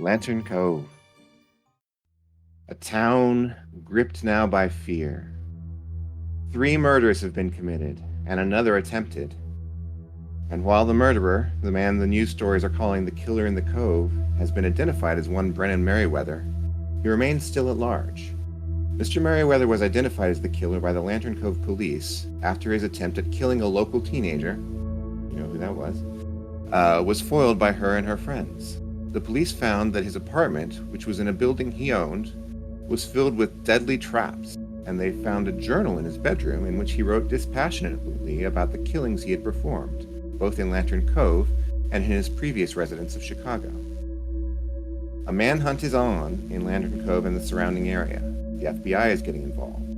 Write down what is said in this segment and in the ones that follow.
Lantern Cove. A town gripped now by fear. 3 murders have been committed, and another attempted. And while the murderer, the man the news stories are calling the killer in the Cove, has been identified as one Brennan Merriweather, he remains still at large. Mr. Merriweather was identified as the killer by the Lantern Cove police after his attempt at killing a local teenager, you know who that was foiled by her and her friends. The police found that his apartment, which was in a building he owned, was filled with deadly traps, and they found a journal in his bedroom in which he wrote dispassionately about the killings he had performed, both in Lantern Cove and in his previous residence of Chicago. A manhunt is on in Lantern Cove and the surrounding area. The FBI is getting involved.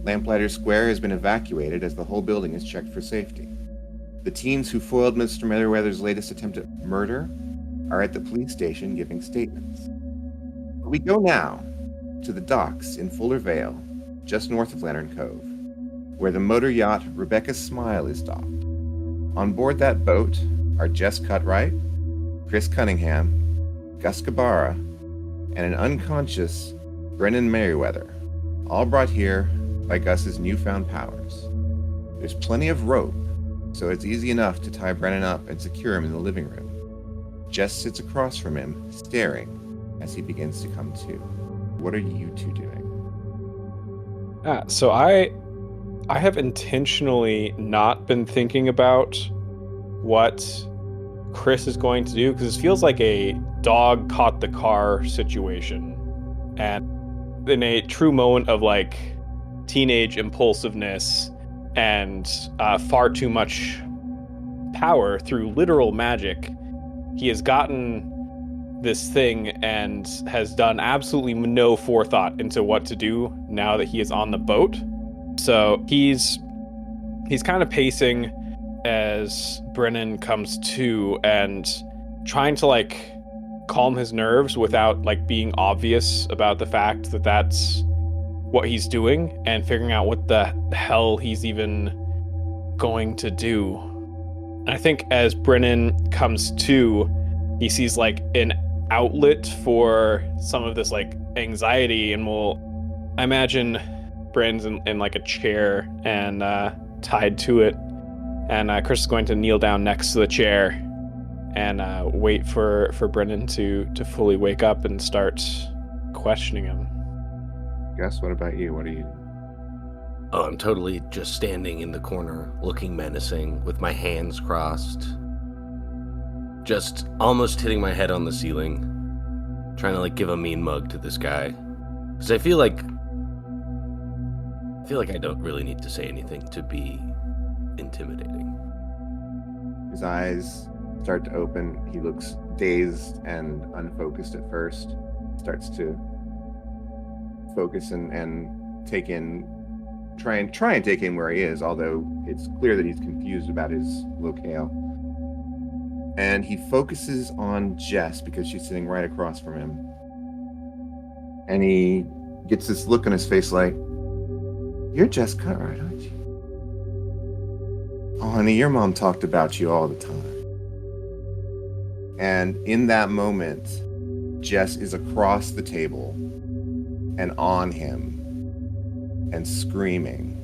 Lamplighter Square has been evacuated as the whole building is checked for safety. The teens who foiled Mr. Merriweather's latest attempt at murder are at the police station giving statements. We go now to the docks in Fuller Vale, just north of Lantern Cove, where the motor yacht Rebecca's Smile is docked. On board that boat are Jess Cutright, Chris Cunningham, Gus Gabara, and an unconscious Brennan Merriweather, all brought here by Gus's newfound powers. There's plenty of rope, so it's easy enough to tie Brennan up and secure him in the living room. Jess sits across from him, staring as he begins to come to. What are you two doing? So I have intentionally not been thinking about what Chris is going to do, because it feels like a dog caught the car situation. And in a true moment of like teenage impulsiveness and far too much power through literal magic, he has gotten this thing and has done absolutely no forethought into what to do now that he is on the boat. So he's kind of pacing as Brennan comes to and trying to like calm his nerves without like being obvious about the fact that that's what he's doing, and figuring out what the hell he's even going to do. And I think as Brennan comes to, he sees like an outlet for some of this like anxiety, and I imagine Brennan's in like a chair and tied to it, and Chris is going to kneel down next to the chair and wait for Brennan to fully wake up and start questioning him. Gus, what about you? What are you doing? Oh, I'm totally just standing in the corner, looking menacing, with my hands crossed. Just almost hitting my head on the ceiling, trying to like give a mean mug to this guy. Because I feel like I don't really need to say anything to be intimidating. His eyes start to open. He looks dazed and unfocused at first. Starts to focus and take in, try and take in where he is, although it's clear that he's confused about his locale. And he focuses on Jess because she's sitting right across from him. And he gets this look on his face like, "You're Jess Cutright, aren't you? Oh, honey, your mom talked about you all the time." And in that moment, Jess is across the table and on him and screaming.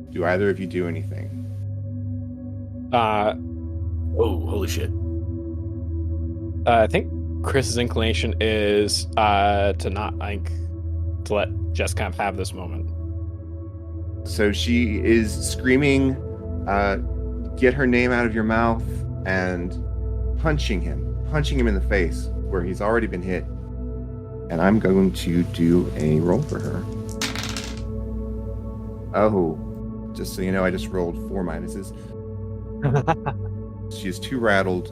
Do either of you do anything? Oh, holy shit. I think Chris's inclination is to let Jess kind of have this moment. So she is screaming, "Get her name out of your mouth," and punching him in the face where he's already been hit. And I'm going to do a roll for her. Oh, just so you know, I just rolled 4 minuses. She's too rattled,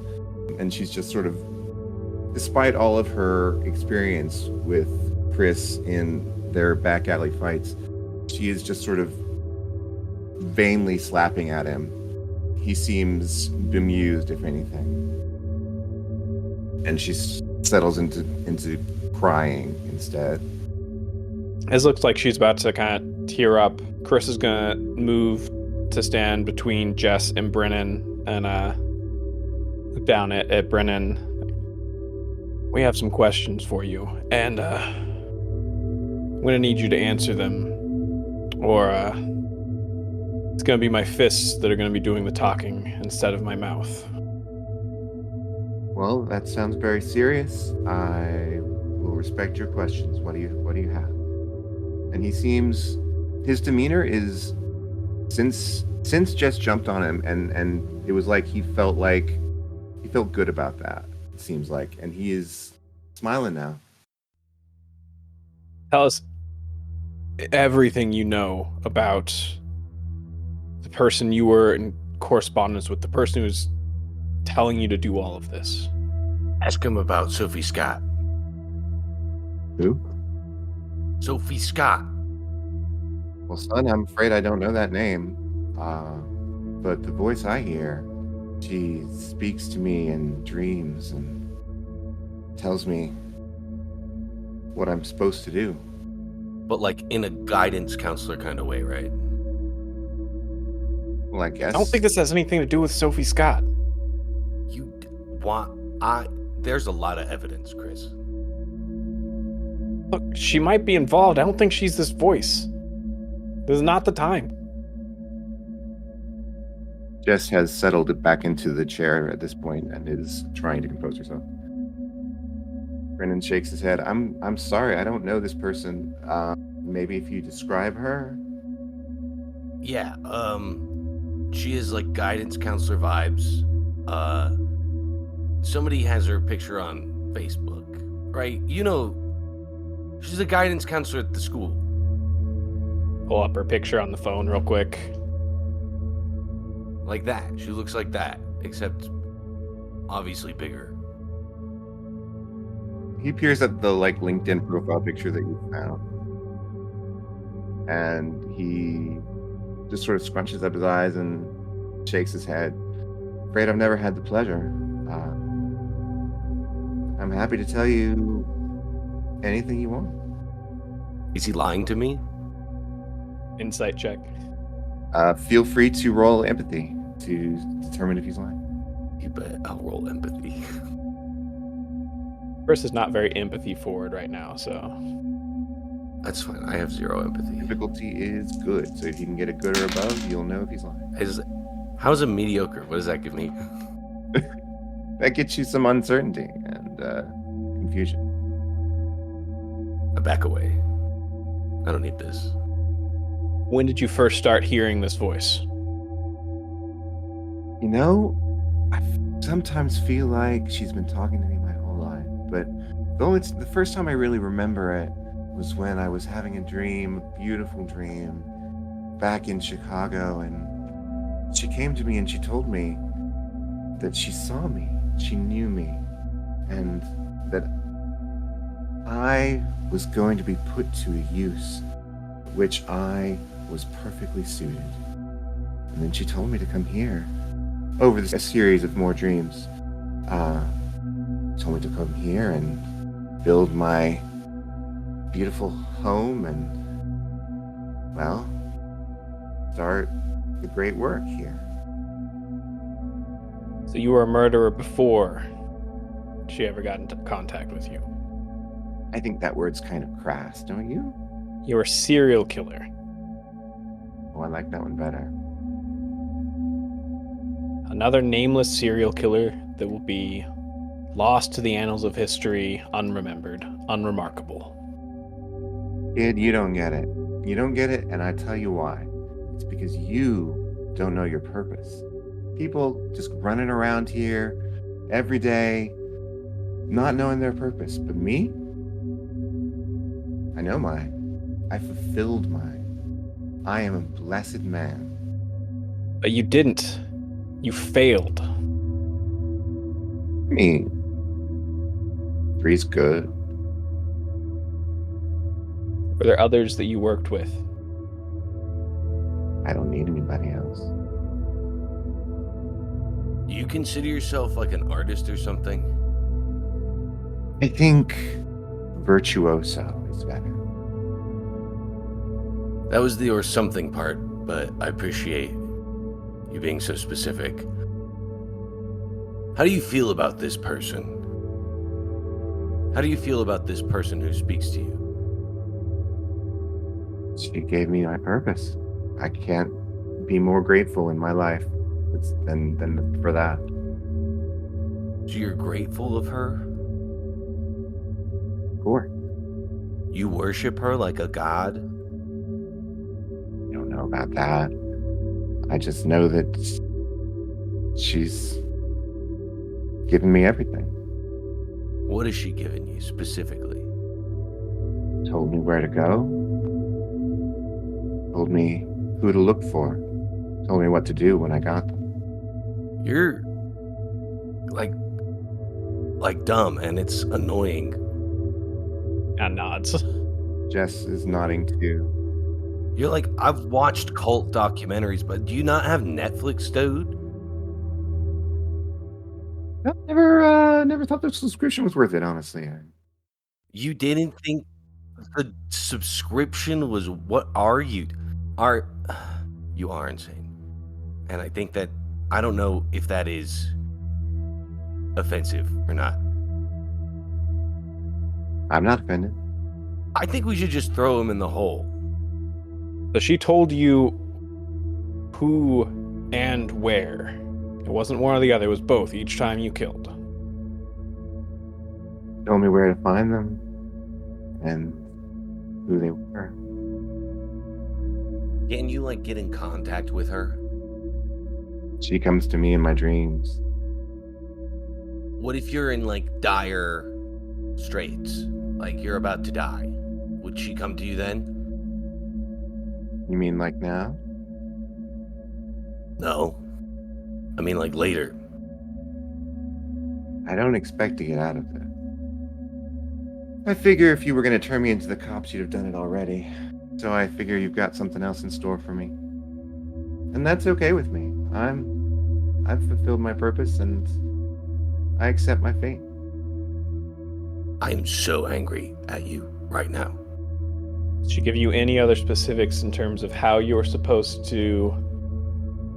and she's just sort of, despite all of her experience with Chris in their back alley fights, she is just sort of vainly slapping at him. He seems bemused, if anything. And she settles into crying instead. It looks like she's about to kind of tear up. Chris is gonna move to stand between Jess and Brennan and look down at Brennan. We have some questions for you, and I'm gonna need you to answer them, or it's gonna be my fists that are gonna be doing the talking instead of my mouth. Well, that sounds very serious. I will respect your questions. What do you have? And his demeanor is since Jess jumped on him, and it was like he felt good about that. It seems like, and he is smiling now. Tell us everything you know about the person you were in correspondence with, the person who's telling you to do all of this. Ask him about Sophie Scott. Who? Sophie Scott. Well, son, I'm afraid I don't know that name. But the voice I hear, she speaks to me in dreams and tells me what I'm supposed to do. But like in a guidance counselor kind of way, right? Well, I guess. I don't think this has anything to do with Sophie Scott. There's a lot of evidence, Chris. Look, she might be involved. I don't think she's this voice. This is not the time. Jess has settled it back into the chair at this point and is trying to compose herself. Brennan shakes his head. I'm sorry, I don't know this person. Maybe if you describe her. Yeah, she is like guidance counselor vibes. Somebody has her picture on Facebook, right? You know, she's a guidance counselor at the school. Pull up her picture on the phone real quick. Like that. She looks like that, except obviously bigger. He peers at the LinkedIn profile picture that you found. And he just sort of scrunches up his eyes and shakes his head. Afraid I've never had the pleasure. I'm happy to tell you anything you want. Is he lying to me? Insight check. Feel free to roll empathy to determine if he's lying. You bet I'll roll empathy. Chris is not very empathy forward right now, so. That's fine. I have 0 empathy. Difficulty is good, so if you can get a good or above, you'll know if he's lying. How's a mediocre? What does that give me? That gets you some uncertainty and confusion. I back away. I don't need this. When did you first start hearing this voice? You know, I sometimes feel like she's been talking to me my whole life, but the first time I really remember it was when I was having a dream, a beautiful dream, back in Chicago, and she came to me and she told me that she saw me, she knew me, and that I was going to be put to a use which I was perfectly suited. And then she told me to come here over a series of more dreams. Told me to come here and build my beautiful home and, well, start the great work here. So you were a murderer before she ever got into contact with you? I think that word's kind of crass, don't you? You were a serial killer. Oh, I like that one better. Another nameless serial killer that will be lost to the annals of history, unremembered, unremarkable. Kid, you don't get it. You don't get it, and I tell you why. It's because you don't know your purpose. People just running around here every day, not knowing their purpose. But me? I know mine. I fulfilled mine. I am a blessed man. But you didn't. You failed. I mean, 3's good. Were there others that you worked with? I don't need anybody else. You consider yourself like an artist or something? I think virtuoso is better. That was the or something part, but I appreciate you being so specific. How do you feel about this person? How do you feel about this person who speaks to you? She gave me my purpose. I can't be more grateful in my life than for that. So you're grateful of her? Of course. You worship her like a god? I don't know about that. I just know that she's given me everything. What has she given you specifically? Told me where to go. Told me who to look for. Told me what to do when I got them. You're like dumb, and it's annoying. And nods. Jess is nodding too. You're like, I've watched cult documentaries, but do you not have Netflix, dude? Never thought the subscription was worth it, honestly. You didn't think the subscription was, what are you? You are insane. And I think that, I don't know if that is offensive or not. I'm not offended. I think we should just throw him in the hole. So she told you who and where. It wasn't one or the other, it was both each time you killed. Told me where to find them and who they were. Can you get in contact with her? She comes to me in my dreams. What if you're in dire straits? Like you're about to die. Would she come to you then? You mean like now? No. I mean later. I don't expect to get out of this. I figure if you were going to turn me into the cops, you'd have done it already. So I figure you've got something else in store for me. And that's okay with me. I've fulfilled my purpose and I accept my fate. I am so angry at you right now. Did she give you any other specifics in terms of how you're supposed to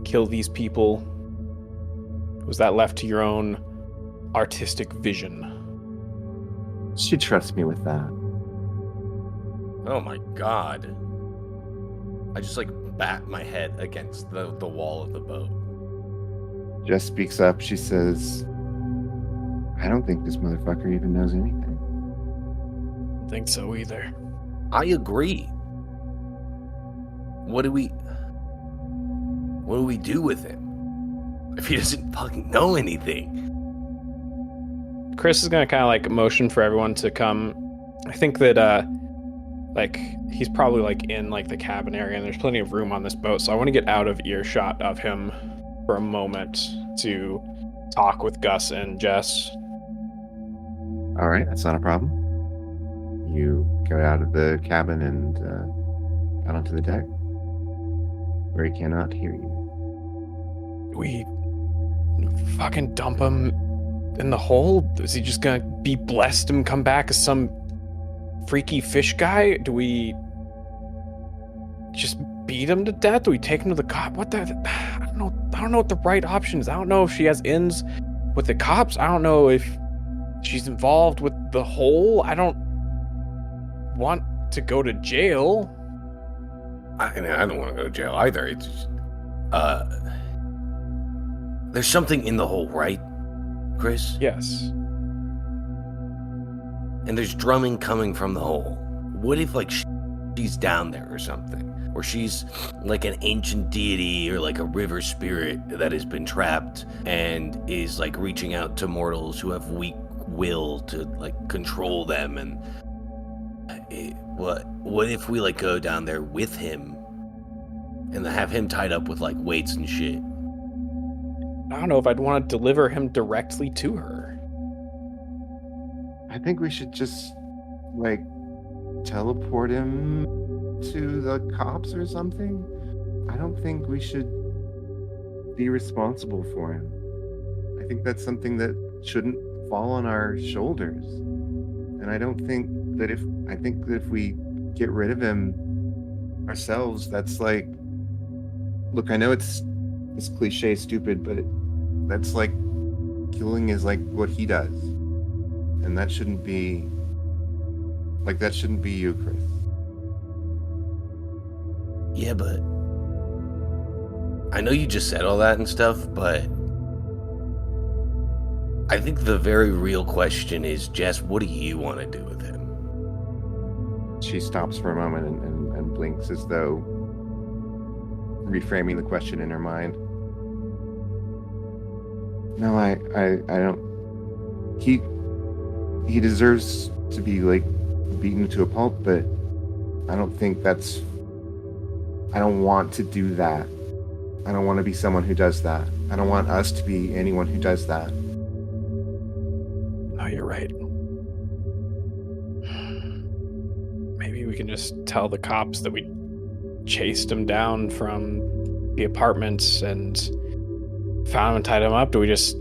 kill these people? Was that left to your own artistic vision? She trusts me with that. Oh my god. I just bat my head against the wall of the boat. Jess speaks up. She says, I don't think this motherfucker even knows anything. I don't think so either. I agree. What do we do with him if he doesn't fucking know anything? Chris is gonna kind of motion for everyone to come. I think that he's probably in the cabin area, and there's plenty of room on this boat. So I want to get out of earshot of him for a moment to talk with Gus and Jess. All right, that's not a problem. You go out of the cabin and out onto the deck, where he cannot hear you. We fucking dump him in the hole? Is he just gonna be blessed and come back as some freaky fish guy? Do we just beat him to death? Do we take him to the cop? What the? I don't know what the right option is. I don't know if she has ins with the cops. I don't know if she's involved with the hole. I don't want to go to jail. I don't want to go to jail either. It's just, there's something in the hole, right, Chris? Yes. And there's drumming coming from the hole. What if she's down there or something? Or she's an ancient deity or a river spirit that has been trapped and is reaching out to mortals who have weak will to control them. And what if we go down there with him and have him tied up with weights and shit? I don't know if I'd want to deliver him directly to her. I think we should just teleport him to the cops or something. I don't think we should be responsible for him. I think that's something that shouldn't fall on our shoulders. And I think that if we get rid of him ourselves, that's look, I know it's cliche stupid, but that's killing is what he does. And that shouldn't be you, Chris. Yeah, but I know you just said all that and stuff, but I think the very real question is, Jess, what do you want to do with him? She stops for a moment and blinks as though reframing the question in her mind. No, I don't. He deserves to be like beaten to a pulp, but I don't think that's. I don't want to do that. I don't want to be someone who does that. I don't want us to be anyone who does that. Oh, you're right. Maybe we can just tell the cops that we chased him down from the apartments and found him and tied him up. Do we just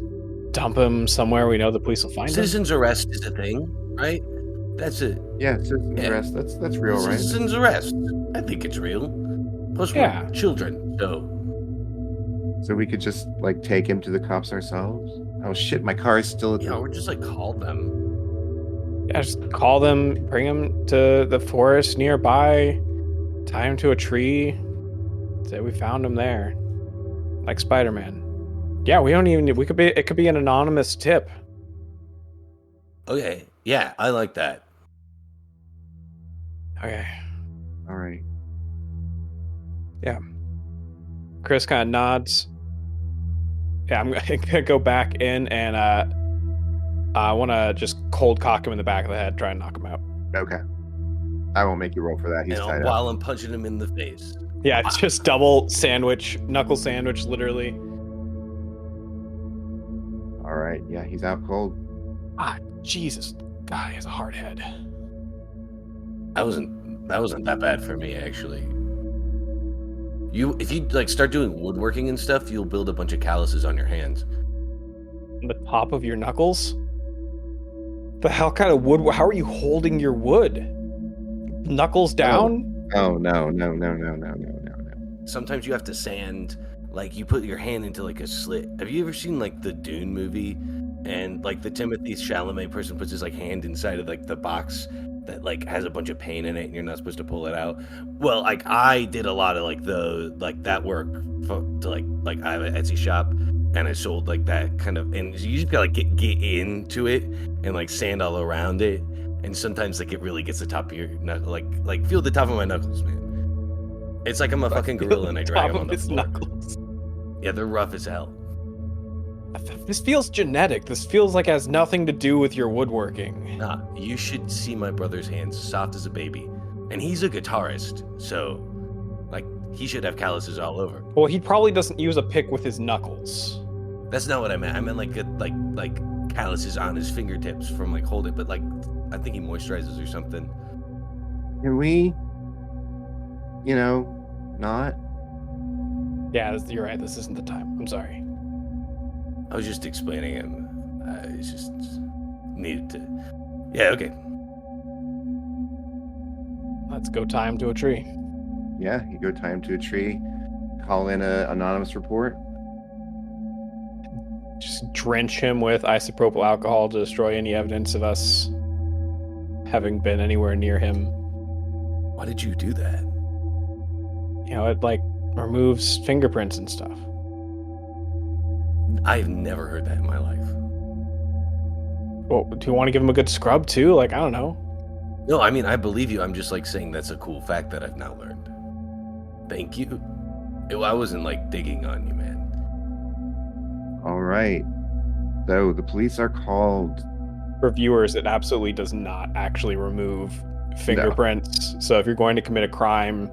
dump him somewhere we know the police will find him? Citizen's arrest is a thing, right? That's it. Yeah, citizen's arrest. That's real, right? Citizen's arrest. I think it's real. Plus, we're children, So we could just like take him to the cops ourselves. Oh shit, my car is still at or just like call them. Yeah, just call them, bring him to the forest nearby, tie him to a tree, say we found him there, like Spider-Man. Yeah, we don't even. It could be an anonymous tip. Okay, yeah, I like that. Okay. All right. Yeah. Chris kind of nods. Yeah, I'm gonna go back in and I want to just cold cock him in the back of the head, try and knock him out. Okay. I won't make you roll for that. He's tied while up. I'm punching him in the face. Yeah, it's just double sandwich, knuckle sandwich, literally. All right. Yeah, he's out cold. Ah, Jesus. God, he has a hard head. That wasn't that bad for me, actually. If you like start doing woodworking and stuff, you'll build a bunch of calluses on your hands. On the top of your knuckles? The hell kind of wood? How are you holding your wood? Knuckles down? Oh, no. Sometimes you have to sand, like you put your hand into like a slit. Have you ever seen like the Dune movie, and like the Timothée Chalamet person puts his like hand inside of like the box that like has a bunch of paint in it, and you're not supposed to pull it out? Well, like I did a lot of like that work to like I have an Etsy shop, and I sold like that kind of, and you just gotta like get into it and like sand all around it, and sometimes like it really gets the top of your knuckle, like feel the top of my knuckles, man. It's like I'm a fucking gorilla and I drag them on the floor. Knuckles. Yeah, they're rough as hell. This feels genetic. This feels like it has nothing to do with your woodworking. Nah, you should see my brother's hands, soft as a baby. And he's a guitarist, so like he should have calluses all over. Well, he probably doesn't use a pick with his knuckles. That's not what I meant. I meant like calluses on his fingertips from like hold it, but like I think he moisturizes or something. Can we, not? Yeah, you're right. This isn't the time. I'm sorry. I was just explaining him. It's just needed to. Yeah, okay. Let's go tie him to a tree. Yeah, you go tie him to a tree, call in an anonymous report. Just drench him with isopropyl alcohol to destroy any evidence of us having been anywhere near him. Why did you do that? It like removes fingerprints and stuff. I've never heard that in my life. Well, do you want to give him a good scrub too? Like, I don't know. No, I mean, I believe you. I'm just like saying that's a cool fact that I've now learned. Thank you. I wasn't like digging on you, man. All right. So the police are called. For viewers, it absolutely does not actually remove fingerprints. No. So if you're going to commit a crime,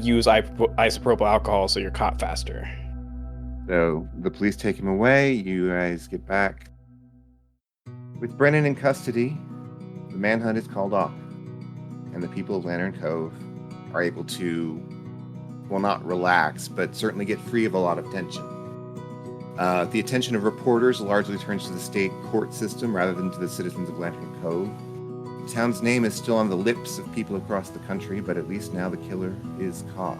use isopropyl alcohol so you're caught faster. So the police take him away. You guys get back. With Brennan in custody, the manhunt is called off. And the people of Lantern Cove are able to, well, not relax, but certainly get free of a lot of tension. The attention of reporters largely turns to the state court system rather than to the citizens of Lantern Cove. The town's name is still on the lips of people across the country, but at least now the killer is caught.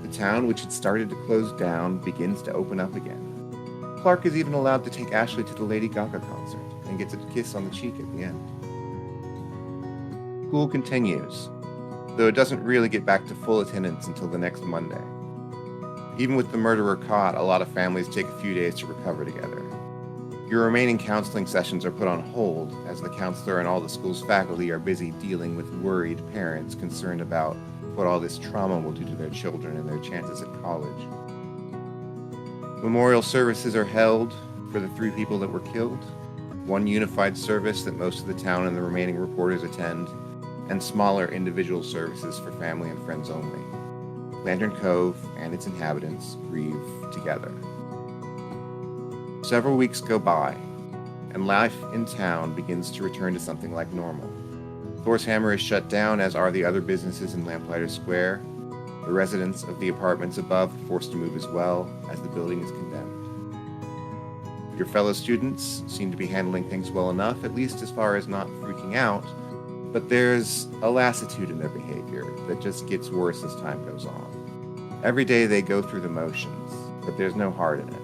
The town, which had started to close down, begins to open up again. Clark is even allowed to take Ashley to the Lady Gaga concert. and gets a kiss on the cheek at the end. School continues, though it doesn't really get back to full attendance until the next Monday. Even with the murderer caught, a lot of families take a few days to recover together. Your remaining counseling sessions are put on hold as the counselor and all the school's faculty are busy dealing with worried parents concerned about what all this trauma will do to their children and their chances at college. Memorial services are held for the 3 people that were killed, one unified service that most of the town and the remaining reporters attend, and smaller individual services for family and friends only. Lantern Cove and its inhabitants grieve together. Several weeks go by, and life in town begins to return to something like normal. Thor's Hammer is shut down, as are the other businesses in Lamplighter Square. The residents of the apartments above are forced to move as well, as the building is condemned. Your fellow students seem to be handling things well enough, at least as far as not freaking out, but there's a lassitude in their behavior that just gets worse as time goes on. Every day they go through the motions, but there's no heart in it.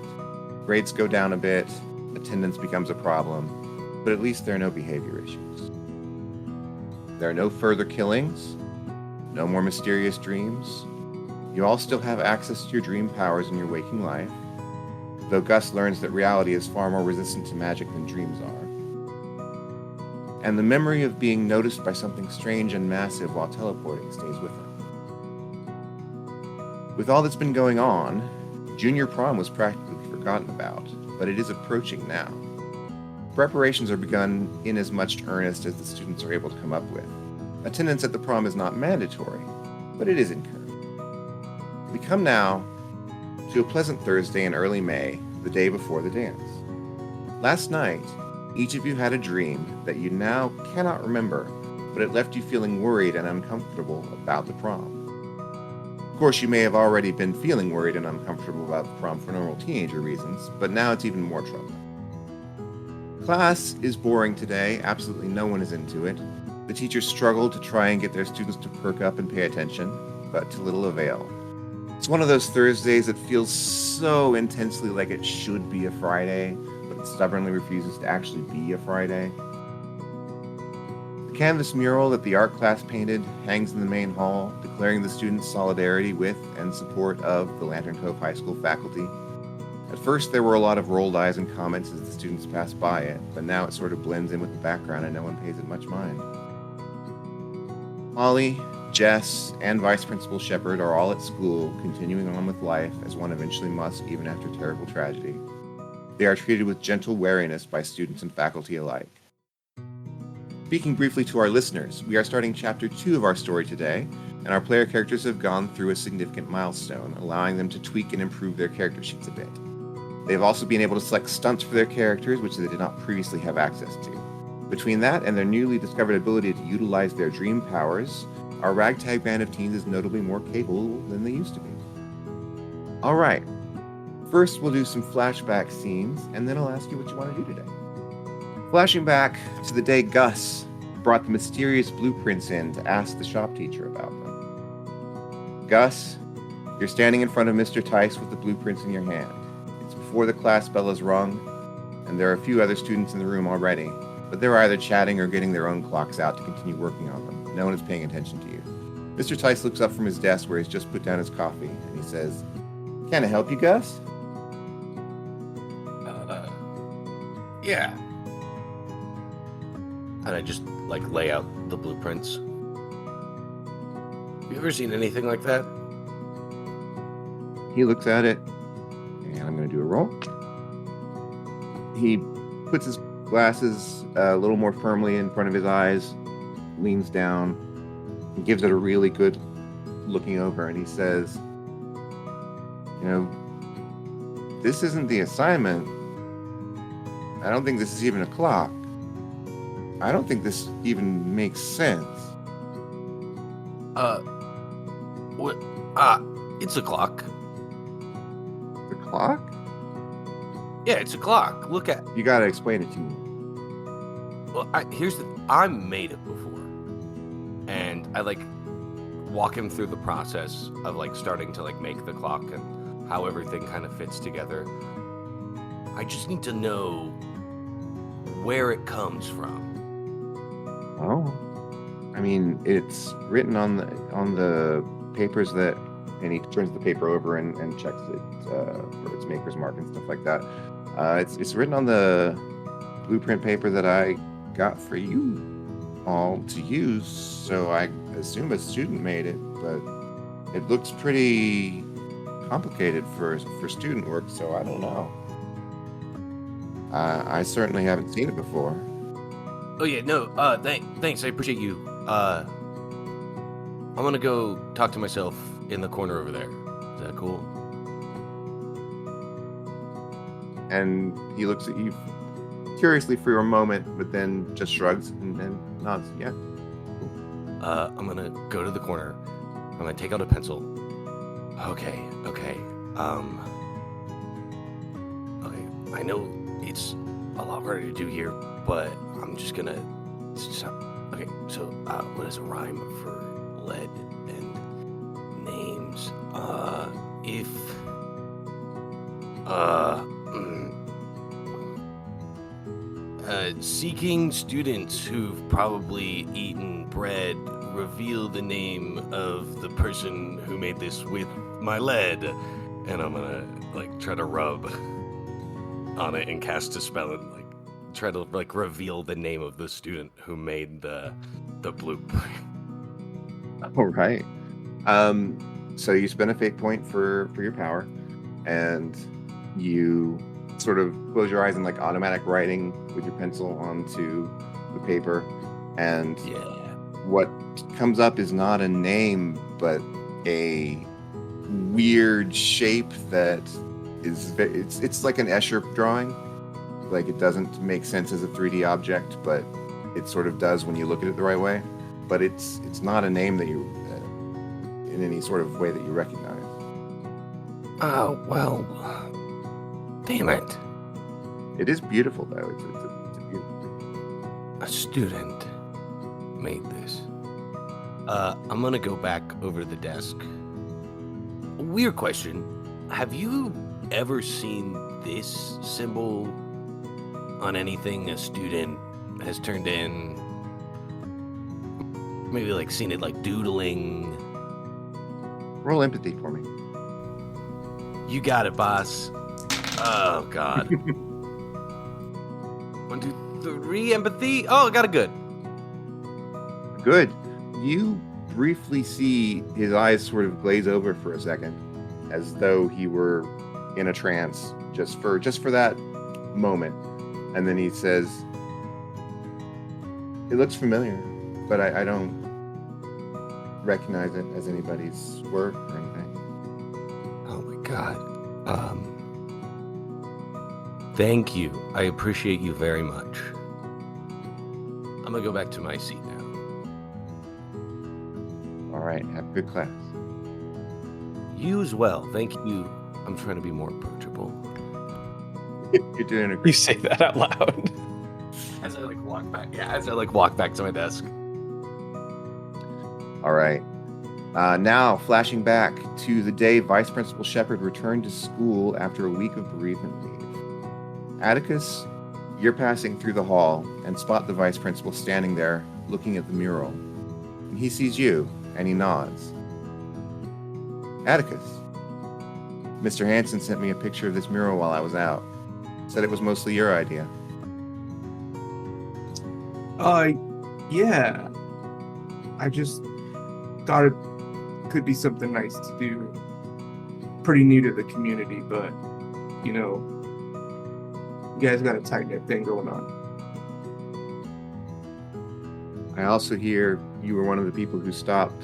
Grades go down a bit, attendance becomes a problem, but at least there are no behavior issues. There are no further killings, no more mysterious dreams. You all still have access to your dream powers in your waking life, though Gus learns that reality is far more resistant to magic than dreams are. And the memory of being noticed by something strange and massive while teleporting stays with him. With all that's been going on, junior prom was practically forgotten about, but it is approaching now. Preparations are begun in as much earnest as the students are able to come up with. Attendance at the prom is not mandatory, but it is encouraged. We come now to a pleasant Thursday in early May, the day before the dance. Last night, each of you had a dream that you now cannot remember, but it left you feeling worried and uncomfortable about the prom. Of course, you may have already been feeling worried and uncomfortable about the prom for normal teenager reasons, but now it's even more troubling. Class is boring today. Absolutely no one is into it. The teachers struggle to try and get their students to perk up and pay attention, but to little avail. It's one of those Thursdays that feels so intensely like it should be a Friday, but it stubbornly refuses to actually be a Friday. The canvas mural that the art class painted hangs in the main hall, declaring the students' solidarity with and support of the Lantern Cove High School faculty. At first, there were a lot of rolled eyes and comments as the students passed by it, but now it sort of blends in with the background and no one pays it much mind. Holly, Jess, and Vice Principal Shepard are all at school, continuing on with life as one eventually must, even after terrible tragedy. They are treated with gentle wariness by students and faculty alike. Speaking briefly to our listeners, we are starting Chapter 2 of our story today, and our player characters have gone through a significant milestone, allowing them to tweak and improve their character sheets a bit. They have also been able to select stunts for their characters, which they did not previously have access to. Between that and their newly discovered ability to utilize their dream powers, our ragtag band of teens is notably more capable than they used to be. Alright, first we'll do some flashback scenes, and then I'll ask you what you want to do today. Flashing back to the day Gus brought the mysterious blueprints in to ask the shop teacher about them. Gus, you're standing in front of Mr. Tice with the blueprints in your hand. It's before the class bell is rung, and there are a few other students in the room already, but they're either chatting or getting their own clocks out to continue working on them. No one is paying attention to you. Mr. Tice looks up from his desk where he's just put down his coffee, and he says, "Can I help you, Gus?" Yeah. And I just, lay out the blueprints. Have you ever seen anything like that? He looks at it, and I'm going to do a roll. He puts his glasses a little more firmly in front of his eyes, leans down, and gives it a really good looking over, and he says, this isn't the assignment. I don't think this is even a clock. I don't think this even makes sense. What? It's a clock. The clock? Yeah, it's a clock. Look at. You gotta explain it to me. Well, I made it before, and I walk him through the process of starting to make the clock and how everything kind of fits together. I just need to know where it comes from. Oh, I mean, it's written on the papers that, and he turns the paper over and checks it for its maker's mark and stuff like that. It's written on the blueprint paper that I got for you all to use. So I assume a student made it, but it looks pretty complicated for student work. So I don't know. I certainly haven't seen it before. Oh yeah, no. Thanks. I appreciate you. I'm gonna go talk to myself in the corner over there. Is that cool? And he looks at you curiously for a moment, but then just shrugs and nods. Yeah. I'm gonna go to the corner. I'm gonna take out a pencil. Okay. Okay. I know it's a lot harder to do here, but I'm just gonna. Okay. So, what is a rhyme for lead and names? Seeking students who've probably eaten bread, reveal the name of the person who made this with my lead. And I'm gonna, try to rub on it and cast a spell and, try to, reveal the name of the student who made the bloop. All right. So you spend a fate point for your power, and you sort of close your eyes and automatic writing with your pencil onto the paper, and what comes up is not a name but a weird shape that is it's like an Escher drawing. It doesn't make sense as a 3D object, but it sort of does when you look at it the right way. But it's not a name that you in any sort of way that you recognize. Oh, well, damn it. It is beautiful, though. It's a beautiful thing. A student made this. I'm gonna go back over to the desk. Weird question. Have you ever seen this symbol on anything a student has turned in? Maybe seen it doodling. Roll empathy for me. You got it, boss. Oh, God. 1, 2, 3, empathy. Oh, got it good. Good. You briefly see his eyes sort of glaze over for a second, as though he were in a trance, just for that moment. And then he says, "It looks familiar, but I don't recognize it as anybody's work or anything." Oh my God. Thank you. I appreciate you very much. I'm gonna go back to my seat now. All right. Have a good class. You as well. Thank you. I'm trying to be more approachable. You're doing a You great. say that out loud. As I walk back. Yeah, as I walk back to my desk. All right. Now, flashing back to the day Vice Principal Shepard returned to school after a week of bereavement leave. Atticus, you're passing through the hall and spot the Vice Principal standing there looking at the mural. And he sees you, and he nods. Atticus, Mr. Hansen sent me a picture of this mural while I was out. Said it was mostly your idea. Yeah. I just thought it could be something nice to do. Pretty new to the community, but, you guys got a tight-knit thing going on. I also hear you were one of the people who stopped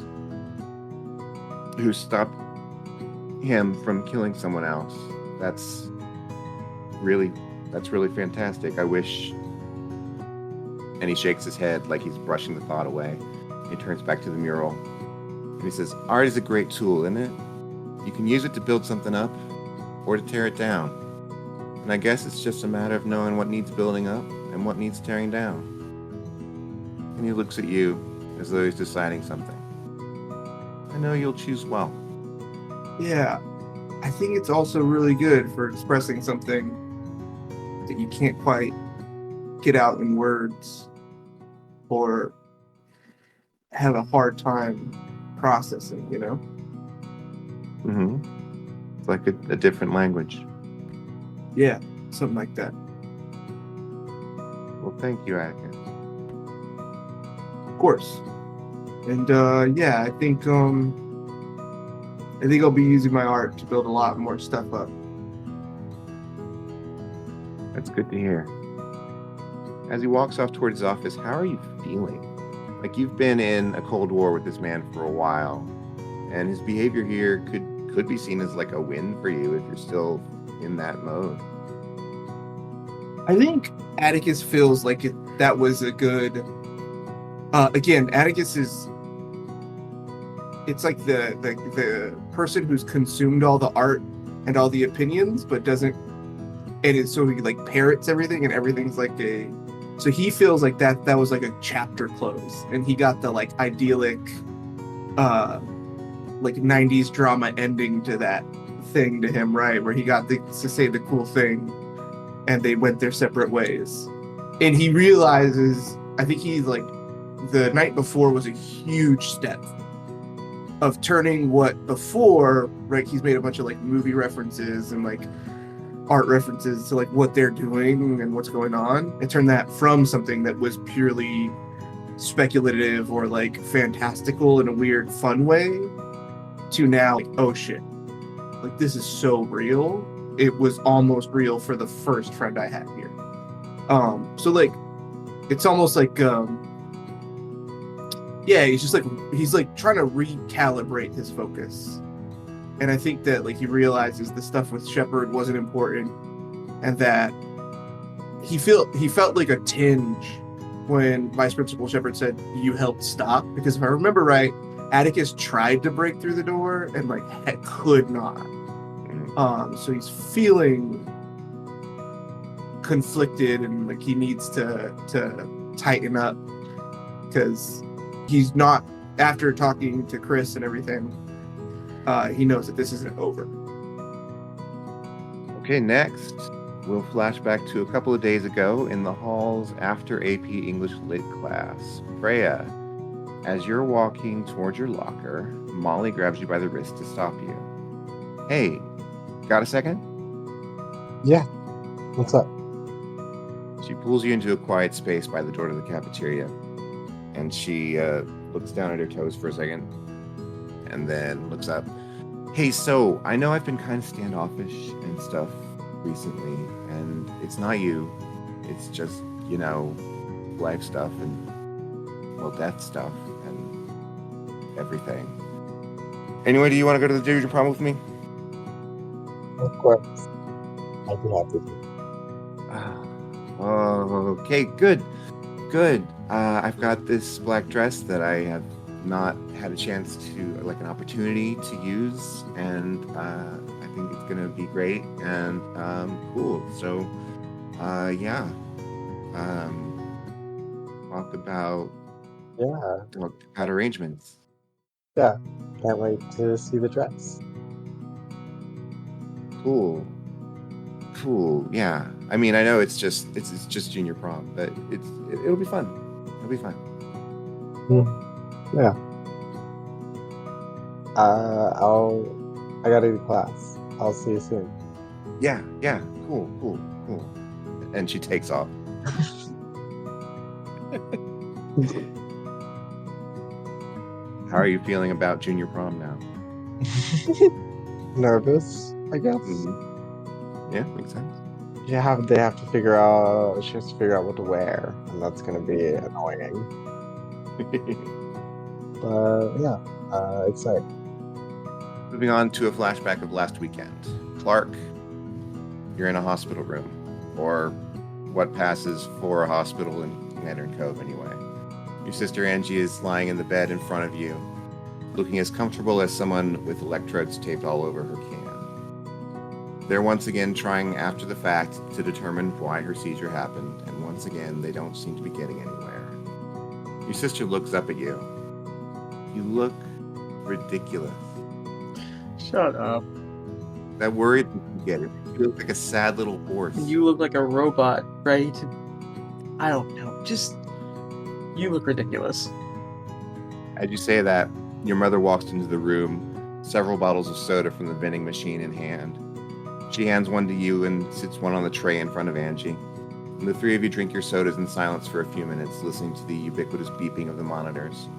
him from killing someone else. That's really fantastic. I wish. And he shakes his head like he's brushing the thought away. He turns back to the mural and he says, "Art is a great tool, isn't it? You can use it to build something up or to tear it down. And I guess it's just a matter of knowing what needs building up and what needs tearing down." And he looks at you as though he's deciding something. "I know you'll choose well." Yeah. I think it's also really good for expressing something that you can't quite get out in words or have a hard time processing, you know? Mm-hmm. It's like a different language. Yeah, something like that. Well, thank you, Atticus. Of course. And yeah, I think I'll be using my art to build a lot more stuff up. That's good to hear. As he walks off towards his office, how are you feeling? Like, you've been in a cold war with this man for a while, and his behavior here could be seen as like a win for you if you're still in that mode. I think Atticus feels like that was a good. Again, Atticus is. It's like the person who's consumed all the art and all the opinions, but doesn't. And so he like parrots everything, and everything's like a. So he feels like that was like a chapter close, and he got the like idyllic, like 90s drama ending to that thing to him, right? Where he got to say the cool thing, and they went their separate ways. And he realizes, I think he's like, the night before was a huge step of turning what before, right? He's made a bunch of like movie references and like art references to like what they're doing and what's going on, and turn that from something that was purely speculative or like fantastical in a weird fun way to now like, oh shit, like this is so real. It was almost real for the first friend I had here. So like it's almost like yeah, he's like trying to recalibrate his focus. And I think that like he realizes the stuff with Shepard wasn't important, and that he felt like a tinge when Vice Principal Shepard said, "You helped stop." Because if I remember right, Atticus tried to break through the door and like could not. So he's feeling conflicted, and like he needs to tighten up, because he's not, after talking to Chris and everything, he knows that this isn't over. Okay, next, we'll flash back to a couple of days ago in the halls after AP English Lit class. Freya, as you're walking towards your locker, Molly grabs you by the wrist to stop you. Hey, got a second? Yeah. What's up? She pulls you into a quiet space by the door to the cafeteria, and she looks down at her toes for a second, and then looks up. Hey, so I know I've been kind of standoffish and stuff recently, and it's not you. It's just, you know, life stuff and, well, death stuff and everything. Anyway, do you want to go to the junior prom with me? Of course. I'd be happy to. Okay, good. I've got this black dress that I have not had a chance to, like, an opportunity to use, and I think it's gonna be great and cool. So yeah, talk about arrangements. Yeah, can't wait to see the dress. Cool. Yeah, I mean, I know it's just junior prom, but it'll be fun. Yeah. I gotta do class. I'll see you soon. Yeah, cool. And she takes off. How are you feeling about junior prom now? Nervous, I guess. Mm-hmm. Yeah, makes sense. They have to figure out. She has to figure out what to wear, and that's gonna be annoying. But yeah, excited. Moving on to a flashback of last weekend. Clark, you're in a hospital room, or what passes for a hospital in Lantern Cove anyway. Your sister Angie is lying in the bed in front of you, looking as comfortable as someone with electrodes taped all over her can. They're once again trying after the fact to determine why her seizure happened, and once again they don't seem to be getting anywhere. Your sister looks up at you. You look ridiculous. Shut up. That worried me to get it. You look like a sad little horse. You look like a robot, right? I don't know. Just, you look ridiculous. As you say that, your mother walks into the room, several bottles of soda from the vending machine in hand. She hands one to you and sits one on the tray in front of Angie. And the three of you drink your sodas in silence for a few minutes, listening to the ubiquitous beeping of the monitors.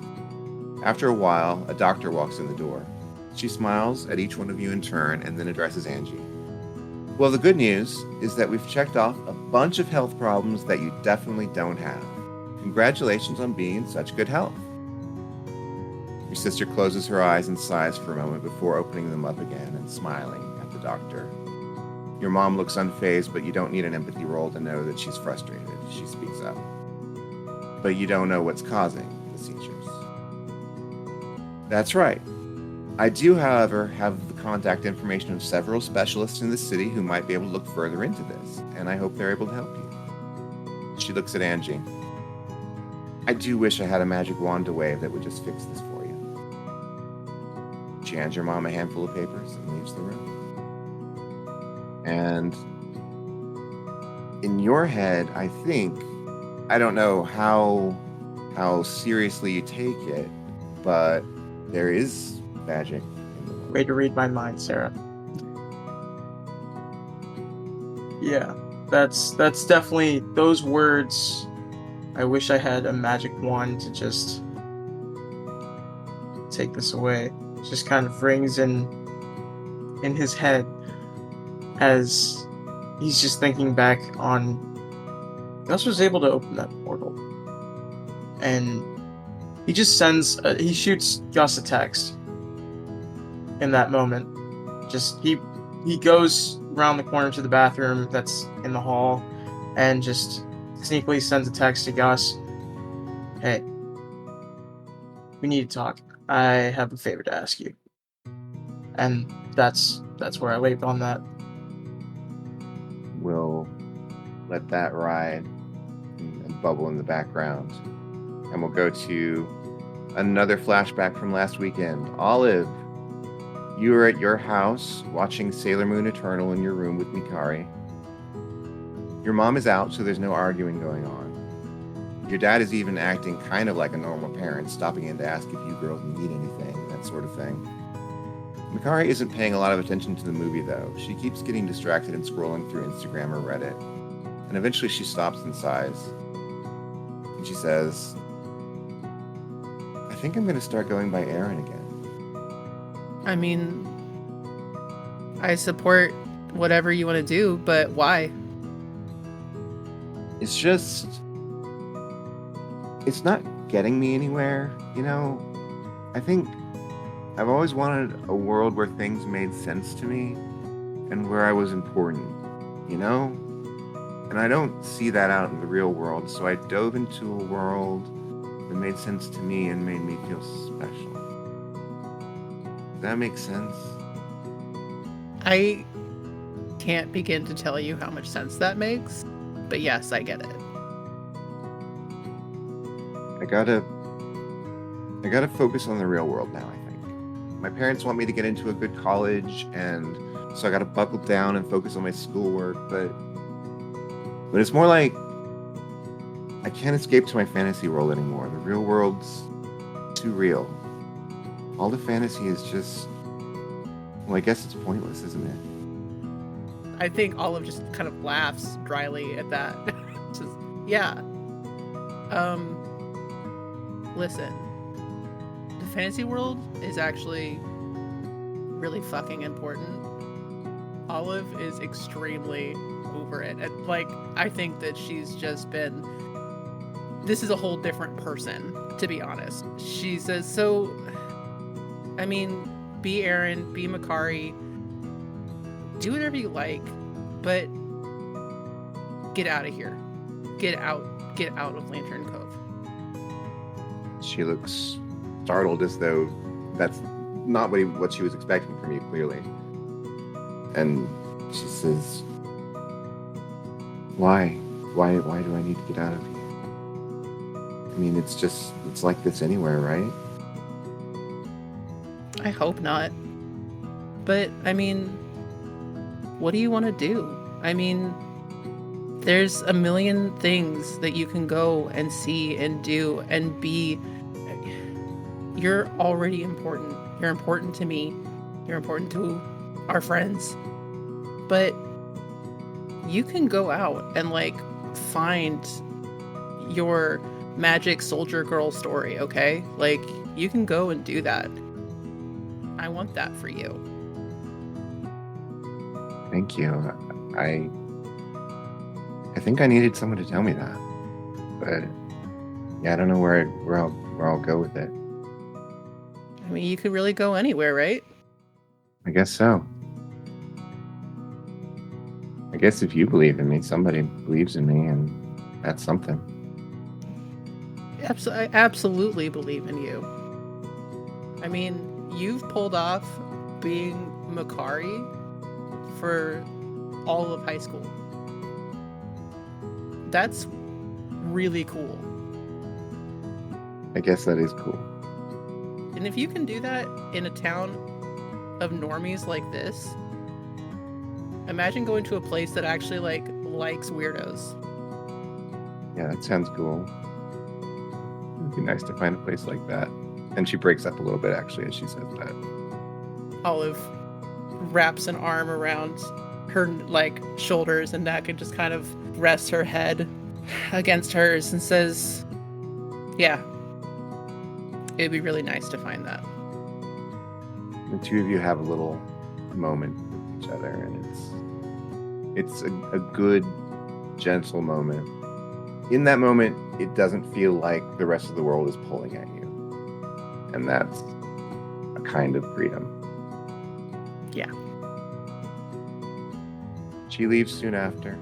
After a while, a doctor walks in the door. She smiles at each one of you in turn and then addresses Angie. Well, the good news is that we've checked off a bunch of health problems that you definitely don't have. Congratulations on being in such good health. Your sister closes her eyes and sighs for a moment before opening them up again and smiling at the doctor. Your mom looks unfazed, but you don't need an empathy roll to know that she's frustrated. She speaks up. But you don't know what's causing the seizures. That's right. I do, however, have the contact information of several specialists in the city who might be able to look further into this, and I hope they're able to help you. She looks at Angie. I do wish I had a magic wand to wave that would just fix this for you. She hands your mom a handful of papers and leaves the room. And in your head, I don't know how seriously you take it, but there is magic in the world. Way to read my mind, Sarah. Yeah, that's definitely those words. I wish I had a magic wand to just take this away. Just kind of rings in his head as he's just thinking back on Gus was able to open that portal, and he just he shoots Gus a text in that moment. Just he goes around the corner to the bathroom that's in the hall and just sneakily sends a text to Gus. Hey, we need to talk. I have a favor to ask you. And that's where I leave on that. We'll let that ride and bubble in the background. And we'll go to another flashback from last weekend. Olive, you were at your house watching Sailor Moon Eternal in your room with Mikari. Your mom is out, so there's no arguing going on. Your dad is even acting kind of like a normal parent, stopping in to ask if you girls need anything, that sort of thing. Mikari isn't paying a lot of attention to the movie, though. She keeps getting distracted and scrolling through Instagram or Reddit. And eventually she stops and sighs. And she says, I think I'm going to start going by Aaron again. I mean, I support whatever you want to do, but why? It's just... it's not getting me anywhere, you know? I think I've always wanted a world where things made sense to me and where I was important, you know? And I don't see that out in the real world, so I dove into a world that made sense to me and made me feel special. Does that make sense? I can't begin to tell you how much sense that makes, but yes, I get it. I gotta focus on the real world now, I think. My parents want me to get into a good college, and so I gotta buckle down and focus on my schoolwork, but it's more like I can't escape to my fantasy world anymore. The real world's too real. All the fantasy is just, well, I guess it's pointless, isn't it? I think Olive just kind of laughs dryly at that. Just, yeah. Listen. The fantasy world is actually really fucking important. Olive is extremely over it. And, like, I think that she's just been... This is a whole different person, to be honest. She says, so... I mean, be Aaron, be Mikari, do whatever you like, but get out of here. Get out of Lantern Cove. She looks startled, as though that's not what she was expecting from you, clearly. And she says, Why? Why do I need to get out of here? I mean, it's like this anywhere, right? I hope not. But, I mean, what do you want to do? I mean, there's a million things that you can go and see and do and be. You're already important. You're important to me. You're important to our friends. But you can go out and like find your magic soldier girl story, okay? Like you can go and do that. I want that for you. Thank you. I think I needed someone to tell me that. But yeah, I don't know where I'll go with it. I mean, you could really go anywhere, right? I guess so. I guess if you believe in me, somebody believes in me, and that's something. I absolutely believe in you. I mean, you've pulled off being Makari for all of high school. That's really cool. I guess that is cool. And if you can do that in a town of normies like this, imagine going to a place that actually likes weirdos. Yeah, that sounds cool. It'd be nice to find a place like that. And she breaks up a little bit actually as she says that. Olive wraps an arm around her shoulders and neck and just kind of rests her head against hers and says, yeah, it'd be really nice to find that. The two of you have a little moment with each other, and it's a good, gentle moment. In that moment, it doesn't feel like the rest of the world is pulling at you. And that's a kind of freedom. Yeah. She leaves soon after,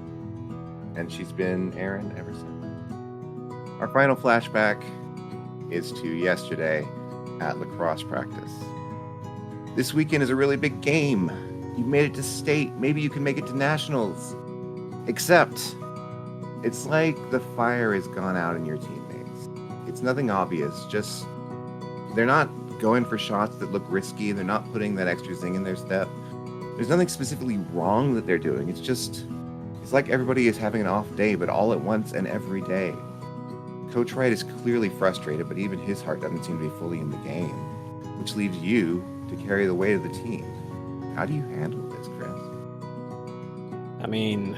and she's been Aaron ever since. Our final flashback is to yesterday at lacrosse practice. This weekend is a really big game. You've made it to state. Maybe you can make it to nationals. Except, it's like the fire has gone out in your teammates. It's nothing obvious, just they're not going for shots that look risky. They're not putting that extra zing in their step. There's nothing specifically wrong that they're doing. It's like everybody is having an off day, but all at once and every day. Coach Wright is clearly frustrated, but even his heart doesn't seem to be fully in the game, which leaves you to carry the weight of the team. How do you handle this, Chris? I mean,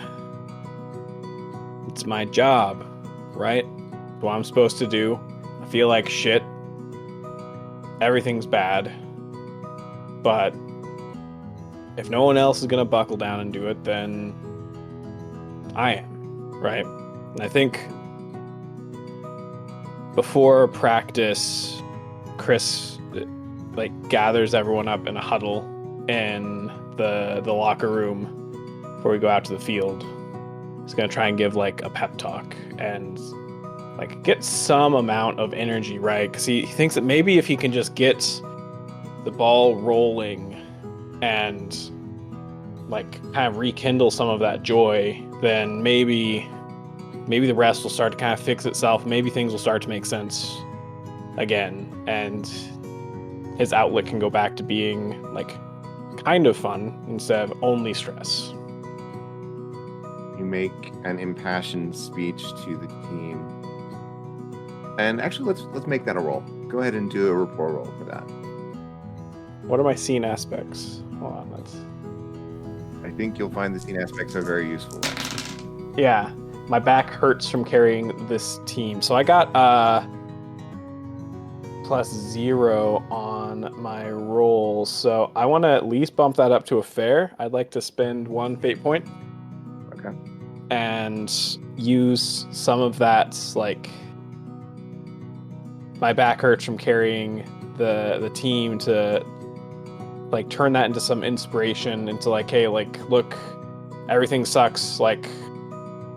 it's my job, right? It's what I'm supposed to do. I feel like shit. Everything's bad. But if no one else is going to buckle down and do it, then I am, right? And I think before practice, Chris gathers everyone up in a huddle in the locker room before we go out to the field. He's gonna try and give a pep talk and get some amount of energy, right? Because he thinks that maybe if he can just get the ball rolling and kind of rekindle some of that joy, then maybe the rest will start to kind of fix itself. Maybe things will start to make sense again, and his outlet can go back to being kind of fun instead of only stress. You make an impassioned speech to the team. And actually, let's make that a roll. Go ahead and do a rapport roll for that. What are my scene aspects? Hold on, that's... I think you'll find the scene aspects are very useful, actually. Yeah, my back hurts from carrying this team. So I got +0 on my roll. So I want to at least bump that up to a fair. I'd like to spend 1 fate point. Okay. And use some of that, my back hurts from carrying the team to turn that into some inspiration into hey, look, everything sucks,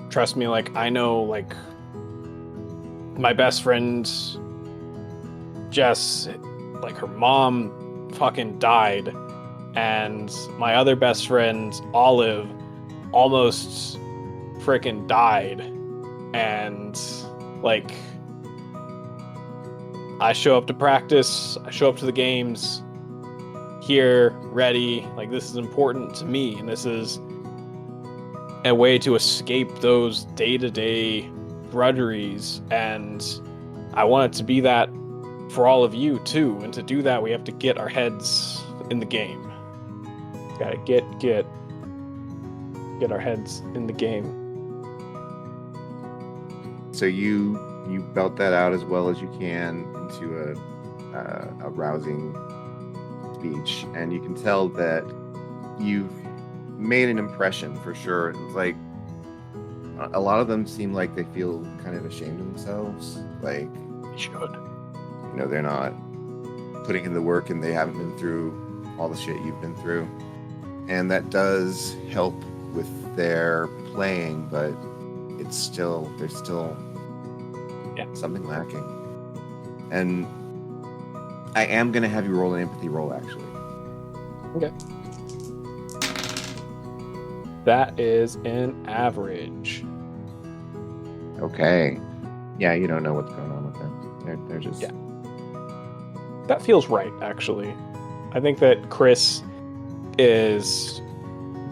trust me, I know my best friend Jess, her mom fucking died, and my other best friend Olive almost freaking died, and I show up to practice, I show up to the games here, ready, this is important to me, and this is a way to escape those day-to-day drudgeries, and I want it to be that for all of you too. And to do that, we have to get our heads in the game. Gotta get our heads in the game. So you belt that out as well as you can into a rousing speech, and you can tell that you've made an impression for sure. It's like a lot of them seem like they feel kind of ashamed of themselves. Like, We should. you know, they're not putting in the work and they haven't been through all the shit you've been through. And that does help with their playing, but there's still something lacking. And I am going to have you roll an empathy roll, actually. Okay. That is an average. Okay. Yeah, you don't know what's going on with them. They're just... Yeah. That feels right, actually. I think that Chris is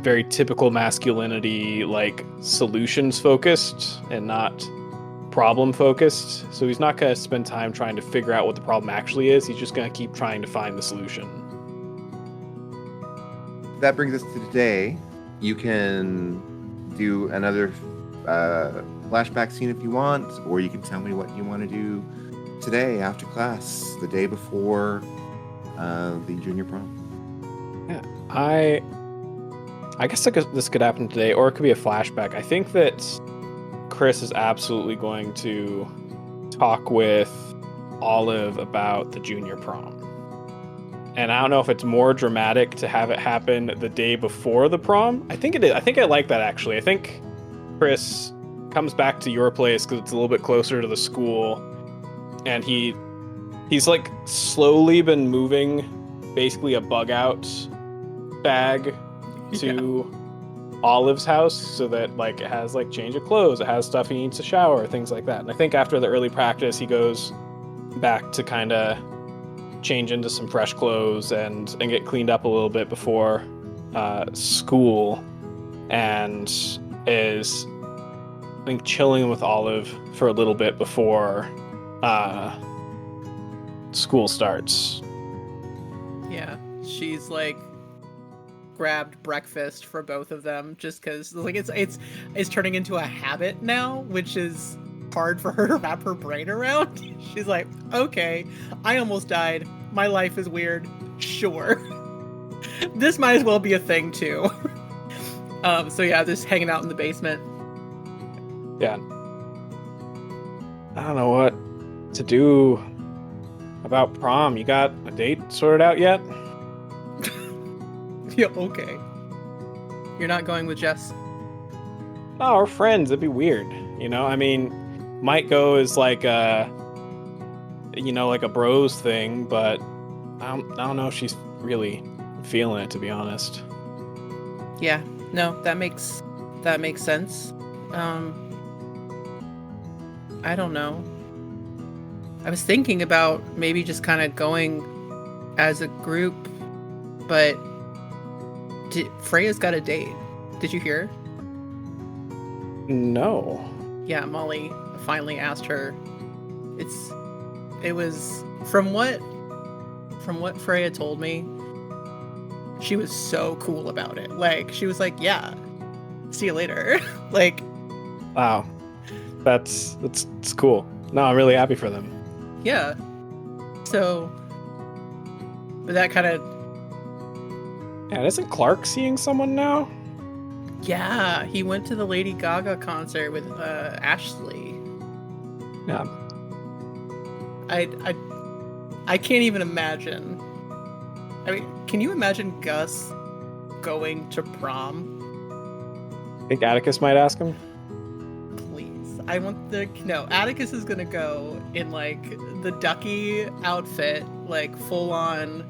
very typical masculinity, like solutions focused and not problem focused. So he's not going to spend time trying to figure out what the problem actually is. He's just going to keep trying to find the solution. That brings us to today. You can do another flashback scene if you want, or you can tell me what you want to do today after class, the day before the junior prom. Yeah, I guess this could happen today, or it could be a flashback. I think that Chris is absolutely going to talk with Olive about the junior prom. And I don't know if it's more dramatic to have it happen the day before the prom. I think it is. I think I like that, actually. I think Chris comes back to your place because it's a little bit closer to the school. And he's like slowly been moving basically a bug out bag to Olive's house so that like it has like change of clothes, it has stuff he needs to shower, things like that. And I think after the early practice, he goes back to kind of change into some fresh clothes and get cleaned up a little bit before school, and is I think chilling with Olive for a little bit before school starts. Yeah, she's like grabbed breakfast for both of them just because like it's turning into a habit now, which is hard for her to wrap her brain around. She's like, okay, I almost died. My life is weird. Sure. This might as well be a thing too. So yeah, just hanging out in the basement. Yeah. I don't know what to do about prom. You got a date sorted out yet? Yeah, okay. You're not going with Jess? Oh, we're friends. It'd be weird. You know, I mean, might go as like a, like a bros thing, but I don't know if she's really feeling it, to be honest. Yeah, no, that makes sense. I don't know. I was thinking about maybe just kind of going as a group, but Freya's got a date. Did you hear? No. Yeah, Molly finally asked her. It was from what Freya told me, she was so cool about it. Like, she was like, yeah, see you later. Like, wow. That's cool. No, I'm really happy for them. Yeah. So, but that kind of... Yeah, isn't Clark seeing someone now? Yeah, he went to the Lady Gaga concert with Ashley. Yeah. I can't even imagine. I mean, can you imagine Gus going to prom? Think Atticus might ask him? Please. I want no, Atticus is gonna go in like the Ducky outfit, like full on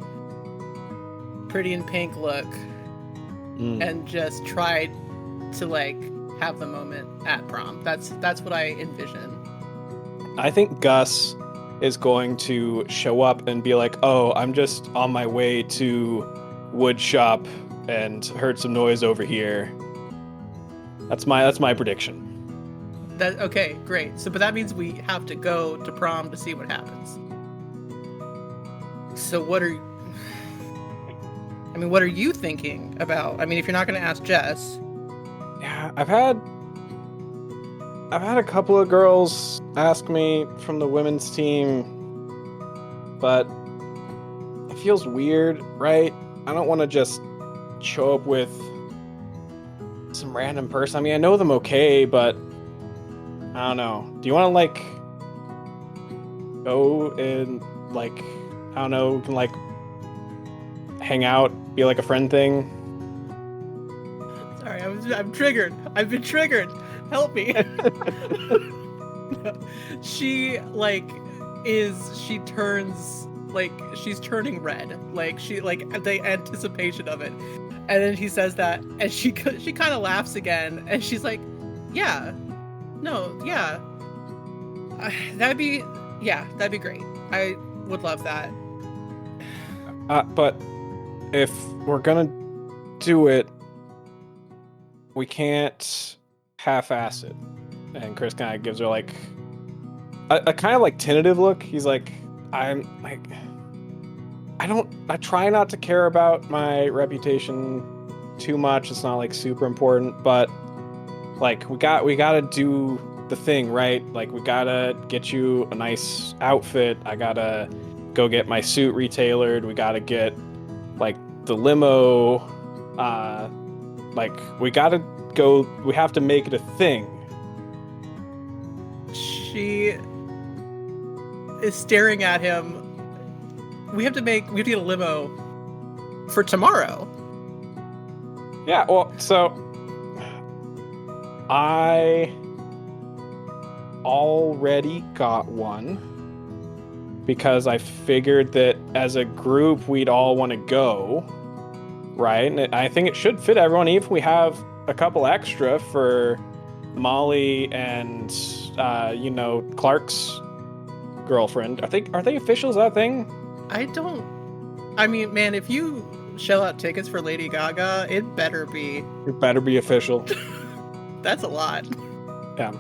Pretty in Pink look, and just try to like have the moment at prom. That's what I envision. I think Gus is going to show up and be like, oh, I'm just on my way to wood shop and heard some noise over here. That's my prediction. That okay, great. So, but that means we have to go to prom to see what happens. So, what are you thinking about? I mean, if you're not going to ask Jess, Yeah, I've had a couple of girls ask me from the women's team, but it feels weird, right? I don't want to just show up with some random person. I mean, I know them okay, but I don't know. Do you want to like go and like, I don't know, we can like hang out, be like a friend thing? sorry, I'm triggered. I've been triggered. Help me. She turns like she's turning red, like she like the anticipation of it, and then he says that, and she kind of laughs again, and she's like, yeah, no, yeah, that'd be great. I would love that. But if we're gonna do it, we can't half-ass it. And Chris kind of gives her like a kind of like tentative look. He's like, I try not to care about my reputation too much. It's not like super important, but like we gotta do the thing, right? Like we gotta get you a nice outfit. I gotta go get my suit retailored. We gotta get like the limo. Like we gotta go. We have to make it a thing. She is staring at him. We have to get a limo for tomorrow. Yeah, well, so I already got one because I figured that as a group we'd all want to go, right? And I think it should fit everyone, even if we have a couple extra for Molly and Clark's girlfriend. Are they official? Is that a thing? I mean, man, if you shell out tickets for Lady Gaga, it better be official. That's a lot. Yeah.